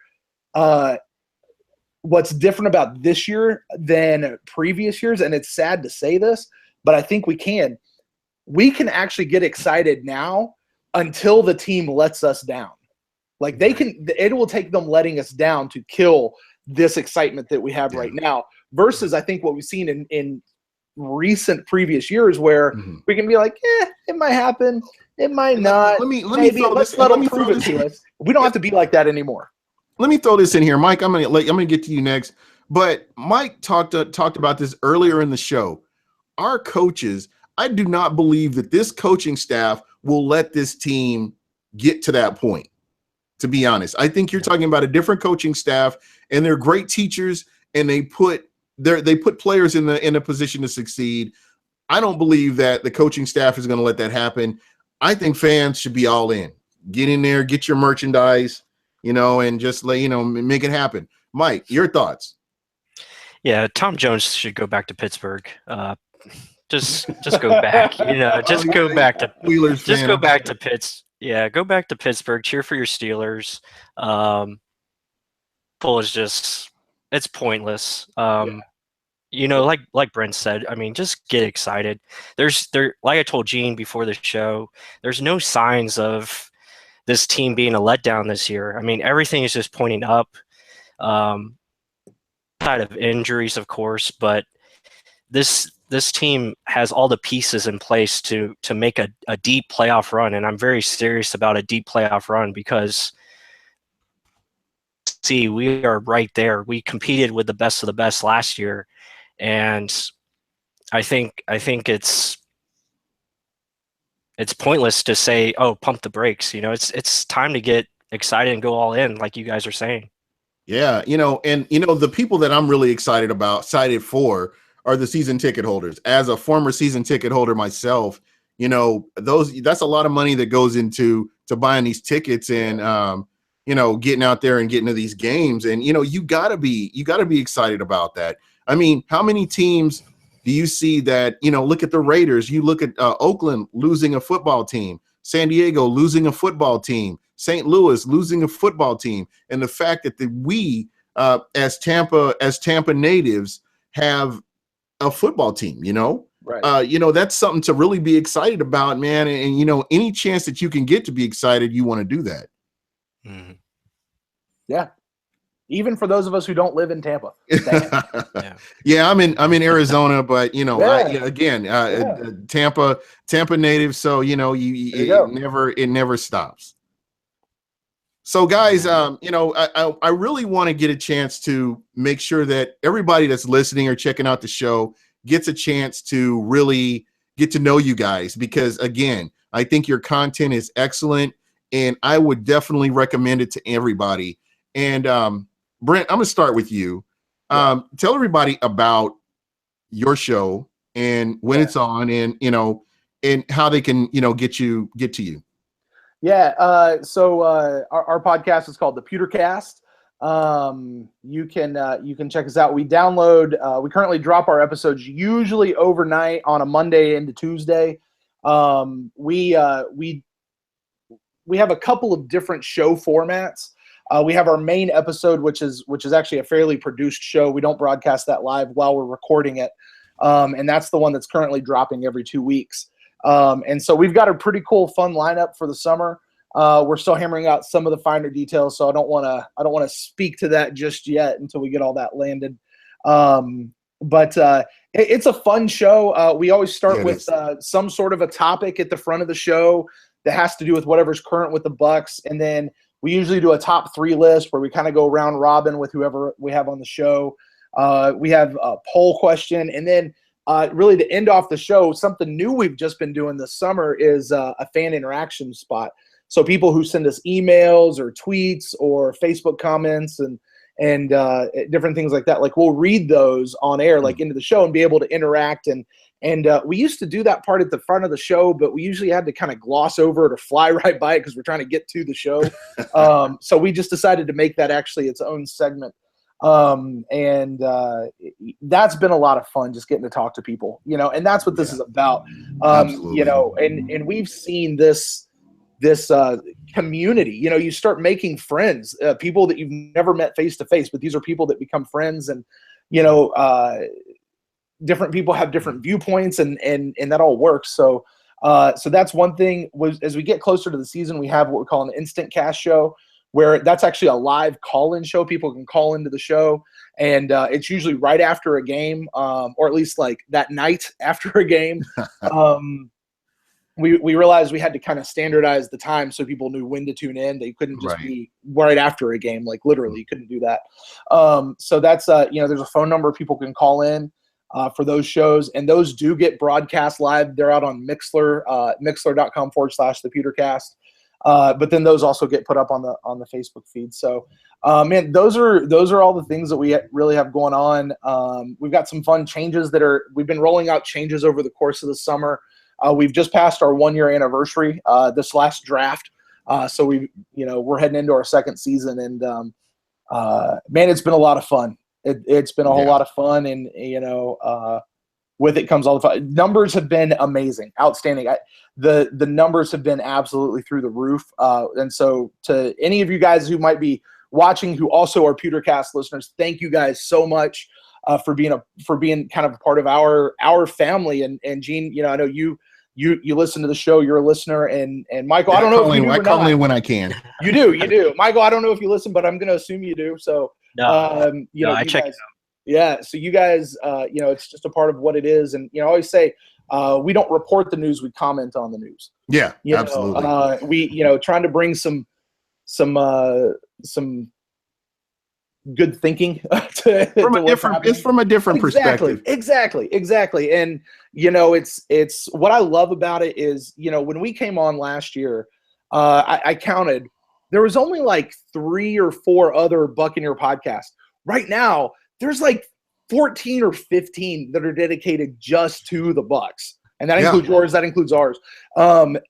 what's different about this year than previous years, and it's sad to say this, but I think we can actually get excited now until the team lets us down. Like it will take them letting us down to kill this excitement that we have right now, versus I think what we've seen in recent previous years where we can be like, it might happen, it might not. Let's let them prove it to us. We don't have to be like that anymore. Let me throw this in here, Mike. I'm gonna get to you next. But Mike talked about this earlier in the show. Our coaches, I do not believe that this coaching staff will let this team get to that point. To be honest, I think you're talking about a different coaching staff, and they're great teachers, and they put players in a position to succeed. I don't believe that the coaching staff is going to let that happen. I think fans should be all in. Get in there, get your merchandise, and just make it happen. Mike, your thoughts? Yeah, Tom Jones should go back to Pittsburgh. Just go back. Go back to Wheelers. Just go back to Pitts. Yeah, go back to Pittsburgh. Cheer for your Steelers. Bull is it's pointless. Like Brent said, I mean, just get excited. Like I told Gene before the show, there's no signs of this team being a letdown this year. I mean, everything is just pointing up. Side of injuries, of course, but this team has all the pieces in place to make a deep playoff run, and I'm very serious about a deep playoff run because see, we are right there. We competed with the best of the best last year, and I think it's pointless to say, oh, pump the brakes. You know, it's time to get excited and go all in, like you guys are saying. Yeah, and the people that I'm really excited for are the season ticket holders. As a former season ticket holder myself, that's a lot of money that goes into buying these tickets and getting out there and getting to these games. And you gotta be excited about that. I mean, how many teams do you see that, look at the Raiders, you look at Oakland losing a football team, San Diego losing a football team, St. Louis losing a football team, and the fact that we, as Tampa natives, have a football team, right? That's something to really be excited about, man. And any chance that you can get to be excited, you want to do that. Mm-hmm. Yeah, even for those of us who don't live in Tampa. Yeah, I'm in Arizona, but Tampa native, so it never stops. So guys, I really want to get a chance to make sure that everybody that's listening or checking out the show gets a chance to really get to know you guys, because again, I think your content is excellent and I would definitely recommend it to everybody. And Brent, I'm gonna start with you. Tell everybody about your show and when it's on, and and how they can get to you. Yeah. So our podcast is called the Pewtercast. You can check us out. We download. We currently drop our episodes usually overnight on a Monday into Tuesday. We have a couple of different show formats. We have our main episode, which is actually a fairly produced show. We don't broadcast that live while we're recording it, and that's the one that's currently dropping every 2 weeks. And so we've got a pretty cool, fun lineup for the summer. We're still hammering out some of the finer details, so I don't want to speak to that just yet until we get all that landed. But it's a fun show. We always start with some sort of a topic at the front of the show that has to do with whatever's current with the Bucs, and then we usually do a top 3 list where we kind of go round robin with whoever we have on the show. We have a poll question, and then really to end off the show, something new we've just been doing this summer is a fan interaction spot. So people who send us emails or tweets or Facebook comments and different things like that, like we'll read those on air, like into the show, and be able to interact. And we used to do that part at the front of the show, but we usually had to kind of gloss over it or fly right by it because we're trying to get to the show. So we just decided to make that actually its own segment. That's been a lot of fun, just getting to talk to people, and that's what this is about. And we've seen this community, you start making friends, people that you've never met face to face, but these are people that become friends, and, different people have different viewpoints, and that all works. So that's one thing. As we get closer to the season, we have what we call an instant cast show, where that's actually a live call-in show. People can call into the show, and it's usually right after a game, or at least like that night after a game. We realized we had to kind of standardize the time so people knew when to tune in. They couldn't just be right after a game, like literally you couldn't do that. So that's, there's a phone number people can call in for those shows, and those do get broadcast live. They're out on Mixler, mixler.com/the Pewtercast. But then those also get put up on the Facebook feed. So, man, those are all the things that we really have going on. We've got some fun changes we've been rolling out changes over the course of the summer. We've just passed our 1-year anniversary this last draft. So we're heading into our second season, and man, it's been a lot of fun. It's been a whole lot of fun, and with it comes all the fun. Numbers have been amazing, outstanding. The numbers have been absolutely through the roof. And so to any of you guys who might be watching, who also are Pewtercast listeners, thank you guys so much for being kind of a part of our family. And Gene, I know you listen to the show. You're a listener, and Michael, Yeah, I don't know if you do I or call not. in when I can. You do. Michael, I don't know if you listen, but I'm going to assume you do. So, you know, I you check. guys, yeah. So you guys, you know, it's just a part of what it is. And, you know, I always say, we don't report the news, we comment on the news. Yeah, You absolutely. know, we, you know, trying to bring some good thinking It's from a different perspective. Exactly. And, you know, it's what I love about it is, you know, when we came on last year, I counted, there was only like 3 or 4 other Buccaneer podcasts. Right now, there's like 14 or 15 that are dedicated just to the Bucs. And that includes yours, that includes ours. And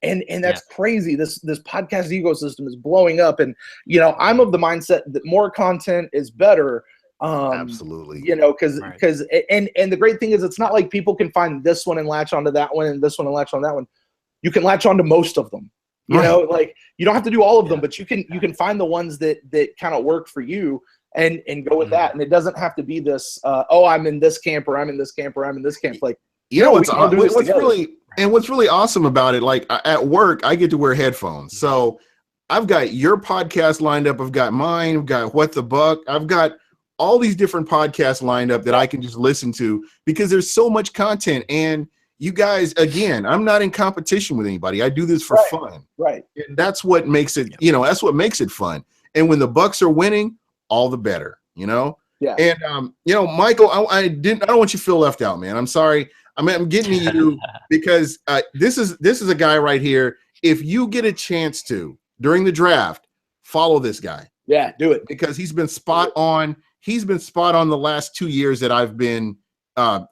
that's crazy. This podcast ecosystem is blowing up. And, you know, I'm of the mindset that more content is better. Absolutely. You know, because and the great thing is it's not like people can find this one and latch onto that one and this one and latch on that one. You can latch onto most of them. You know, like you don't have to do all of them, but you can find the ones that kind of work for you and go with that. And it doesn't have to be this, I'm in this camp or I'm in this camp or I'm in this camp. Like, you know, what's really awesome about it, like at work, I get to wear headphones. So I've got your podcast lined up. I've got mine. I've got What the Buc. I've got all these different podcasts lined up that I can just listen to because there's so much content. And you guys, again, I'm not in competition with anybody. I do this for fun. Right. And that's what makes it, you know, that's what makes it fun. And when the Bucs are winning, all the better, you know? Yeah. And, you know, Michael, I don't want you to feel left out, man. I'm sorry. I'm getting to you because this is a guy right here. If you get a chance to, during the draft, follow this guy. Yeah, do it. Because he's been spot on. He's been spot on the last 2 years that I've been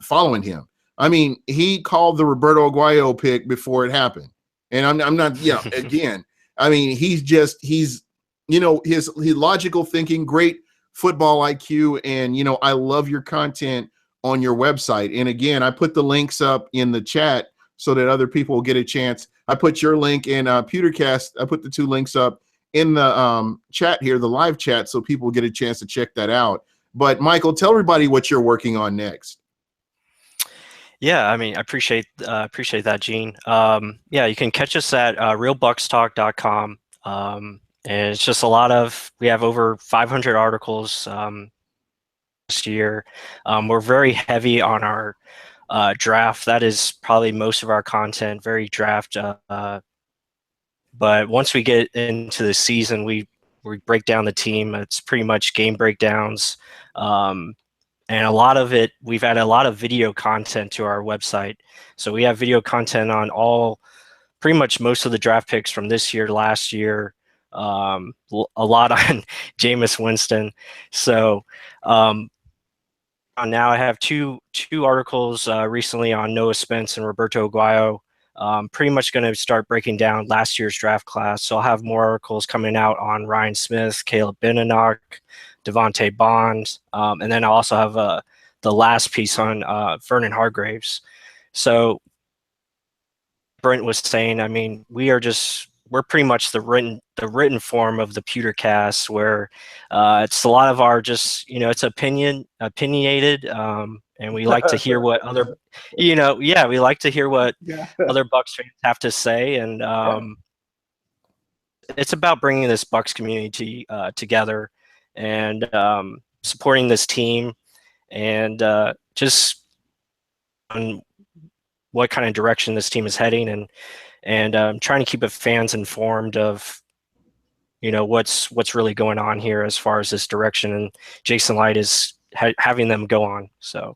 following him. I mean, he called the Roberto Aguayo pick before it happened. And I'm not, you know, again, I mean, he's you know, his logical thinking, great football IQ. And, you know, I love your content on your website. And again, I put the links up in the chat so that other people will get a chance. I put your link in Pewtercast. I put the 2 links up in the chat here, the live chat, so people get a chance to check that out. But Michael, tell everybody what you're working on next. Yeah, I mean, I appreciate that, Gene. Yeah, you can catch us at realbucstalk.com. And it's just we have over 500 articles this year. We're very heavy on our draft. That is probably most of our content, very draft. But once we get into the season, we break down the team. It's pretty much game breakdowns. And a lot of it, we've added a lot of video content to our website. So we have video content on pretty much most of the draft picks from this year, last year, a lot on Jameis Winston. So now I have two articles recently on Noah Spence and Roberto Aguayo. Pretty much going to start breaking down last year's draft class. So I'll have more articles coming out on Ryan Smith, Caleb Benenoch, Devontae Bond, and then I'll also have the last piece on Vernon Hargraves. So Brent was saying, I mean, we're pretty much the written form of the Pewtercast, where it's a lot of our just, you know, it's opinionated, and we like to hear what other, you know, we like to hear what other Bucs fans have to say, and it's about bringing this Bucs community together and supporting this team, and just on what kind of direction this team is heading, and trying to keep the fans informed of, you know, what's really going on here as far as this direction, and Jason Light is having them go on. So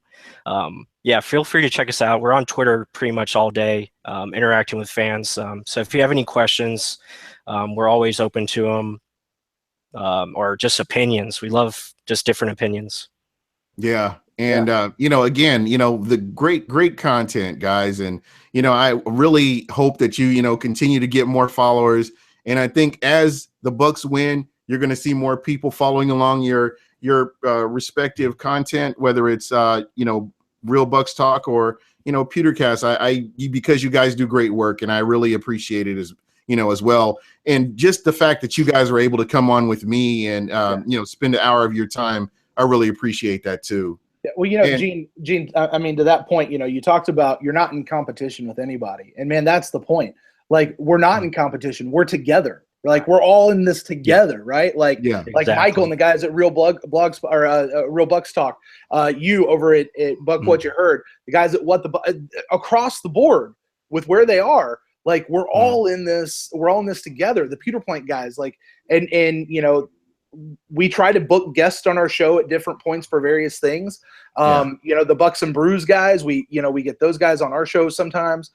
yeah, feel free to check us out. We're on Twitter pretty much all day, interacting with fans. So if you have any questions, we're always open to them, or just opinions. We love just different opinions. Yeah. And, you know, again, you know, the great content, guys. And, you know, I really hope that you know, continue to get more followers. And I think as the Bucs win, you're going to see more people following along your respective content, whether it's, you know, Real Bucs Talk or, you know, Pewtercast. Because you guys do great work, and I really appreciate it as, you know, as well. And just the fact that you guys are able to come on with me and, you know, spend an hour of your time, I really appreciate that too. Well, you know, And Gene, I mean, to that point, you know, you talked about you're not in competition with anybody. And man, that's the point. Like, we're not in competition. We're together. Like, we're all in this together, right? Like, yeah, like Michael and the guys at Real Blogs or Real Bucs Talk, you over at Buc What You Heard, the guys at across the board with where they are. Like, we're all in this. We're all in this together. The Pewter Plank guys, like, and you know, we try to book guests on our show at different points for various things. You know, the Bucks and Brews guys, we get those guys on our show sometimes.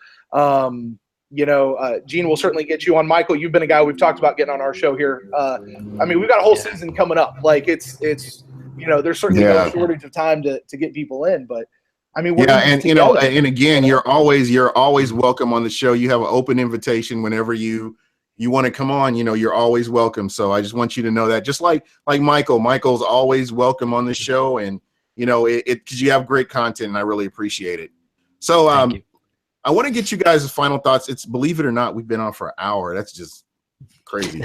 You know, Gene will certainly get you on. Michael, you've been a guy we've talked about getting on our show here. I mean, we've got a whole season coming up. Like, it's you know, there's certainly no shortage of time to get people in, but I mean, we're and you know, and again, you're always welcome on the show. You have an open invitation whenever you want to come on. You know, you're always welcome. So I just want you to know that. Just like Michael's always welcome on the show, and you know, because you have great content, and I really appreciate it. So I want to get you guys' final thoughts. It's, believe it or not, we've been on for an hour. That's just crazy.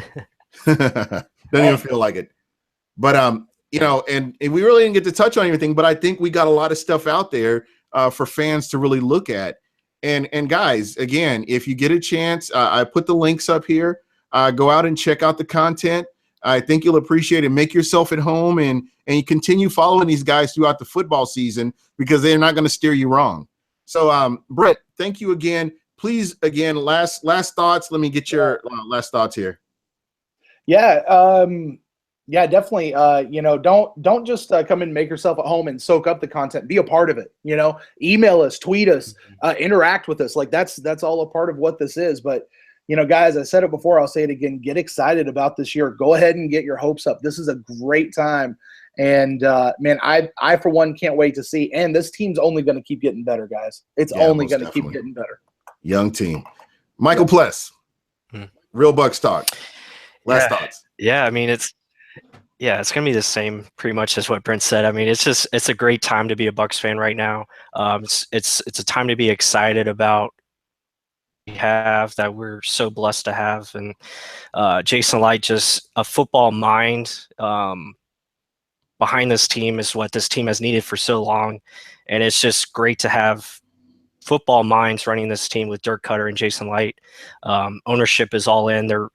Doesn't even feel like it. But you know, and we really didn't get to touch on anything, but I think we got a lot of stuff out there for fans to really look at. And guys, again, if you get a chance, I put the links up here. Go out and check out the content. I think you'll appreciate it. Make yourself at home, and you continue following these guys throughout the football season, because they're not going to steer you wrong. So, Brett, thank you again. Please, again, last thoughts. Let me get your last thoughts here. Yeah, yeah, definitely. You know, don't just come in and make yourself at home and soak up the content. Be a part of it. You know, email us, tweet us, interact with us. Like, that's all a part of what this is. But you know, guys, I said it before, I'll say it again. Get excited about this year. Go ahead and get your hopes up. This is a great time. And man, I for one can't wait to see. And this team's only going to keep getting better, guys. It's only going to keep getting better. Young team. Michael Pless, Real Bucs Talk. Last thoughts. Yeah, I mean, it's going to be the same pretty much as what Brent said. I mean, it's a great time to be a Bucs fan right now. It's a time to be excited about that we're so blessed to have. And Jason Light, just a football mind behind this team, is what this team has needed for so long. And it's just great to have football minds running this team with Dirk Cutter and Jason Light. Ownership is all in. They're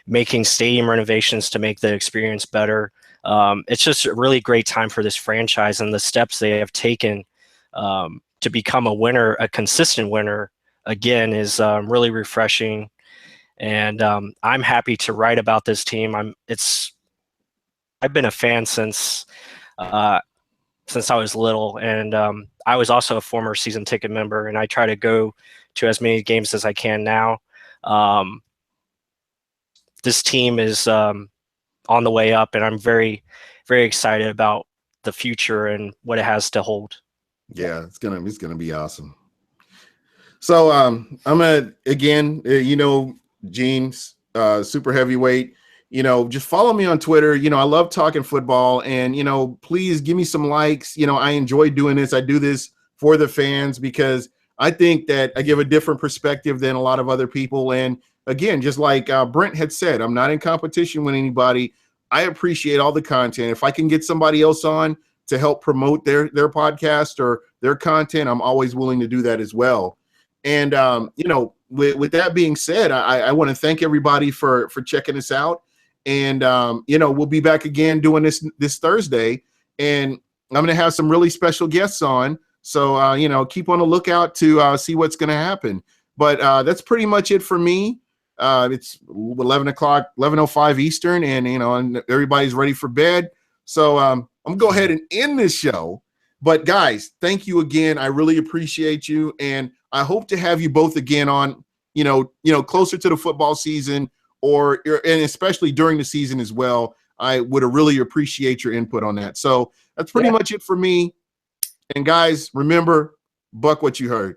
making stadium renovations to make the experience better. It's just a really great time for this franchise, and the steps they have taken to become a winner, a consistent winner, again, is really refreshing. And I'm happy to write about this team. I've been a fan since I was little, and I was also a former season ticket member, and I try to go to as many games as I can now. This team is on the way up, and I'm very, very excited about the future and what it has to hold. Yeah, it's gonna be awesome. So I'm gonna, again, you know, Gene's super heavyweight. You know, just follow me on Twitter. You know, I love talking football, and you know, please give me some likes. You know, I enjoy doing this. I do this for the fans because I think that I give a different perspective than a lot of other people. And again, just like Brent had said, I'm not in competition with anybody. I appreciate all the content. If I can get somebody else on to help promote their podcast or their content, I'm always willing to do that as well. And you know, with that being said, I want to thank everybody for checking us out. And you know, we'll be back again doing this Thursday, and I'm going to have some really special guests on. So you know, keep on the lookout to see what's going to happen. But that's pretty much it for me. It's 11:05 Eastern, and you know, and everybody's ready for bed. So I'm gonna go ahead and end this show. But guys, thank you again. I really appreciate you, and I hope to have you both again on. You know, closer to the football season, and especially during the season as well. I would really appreciate your input on that. So that's pretty much it for me. And guys, remember, Buc What You Heard.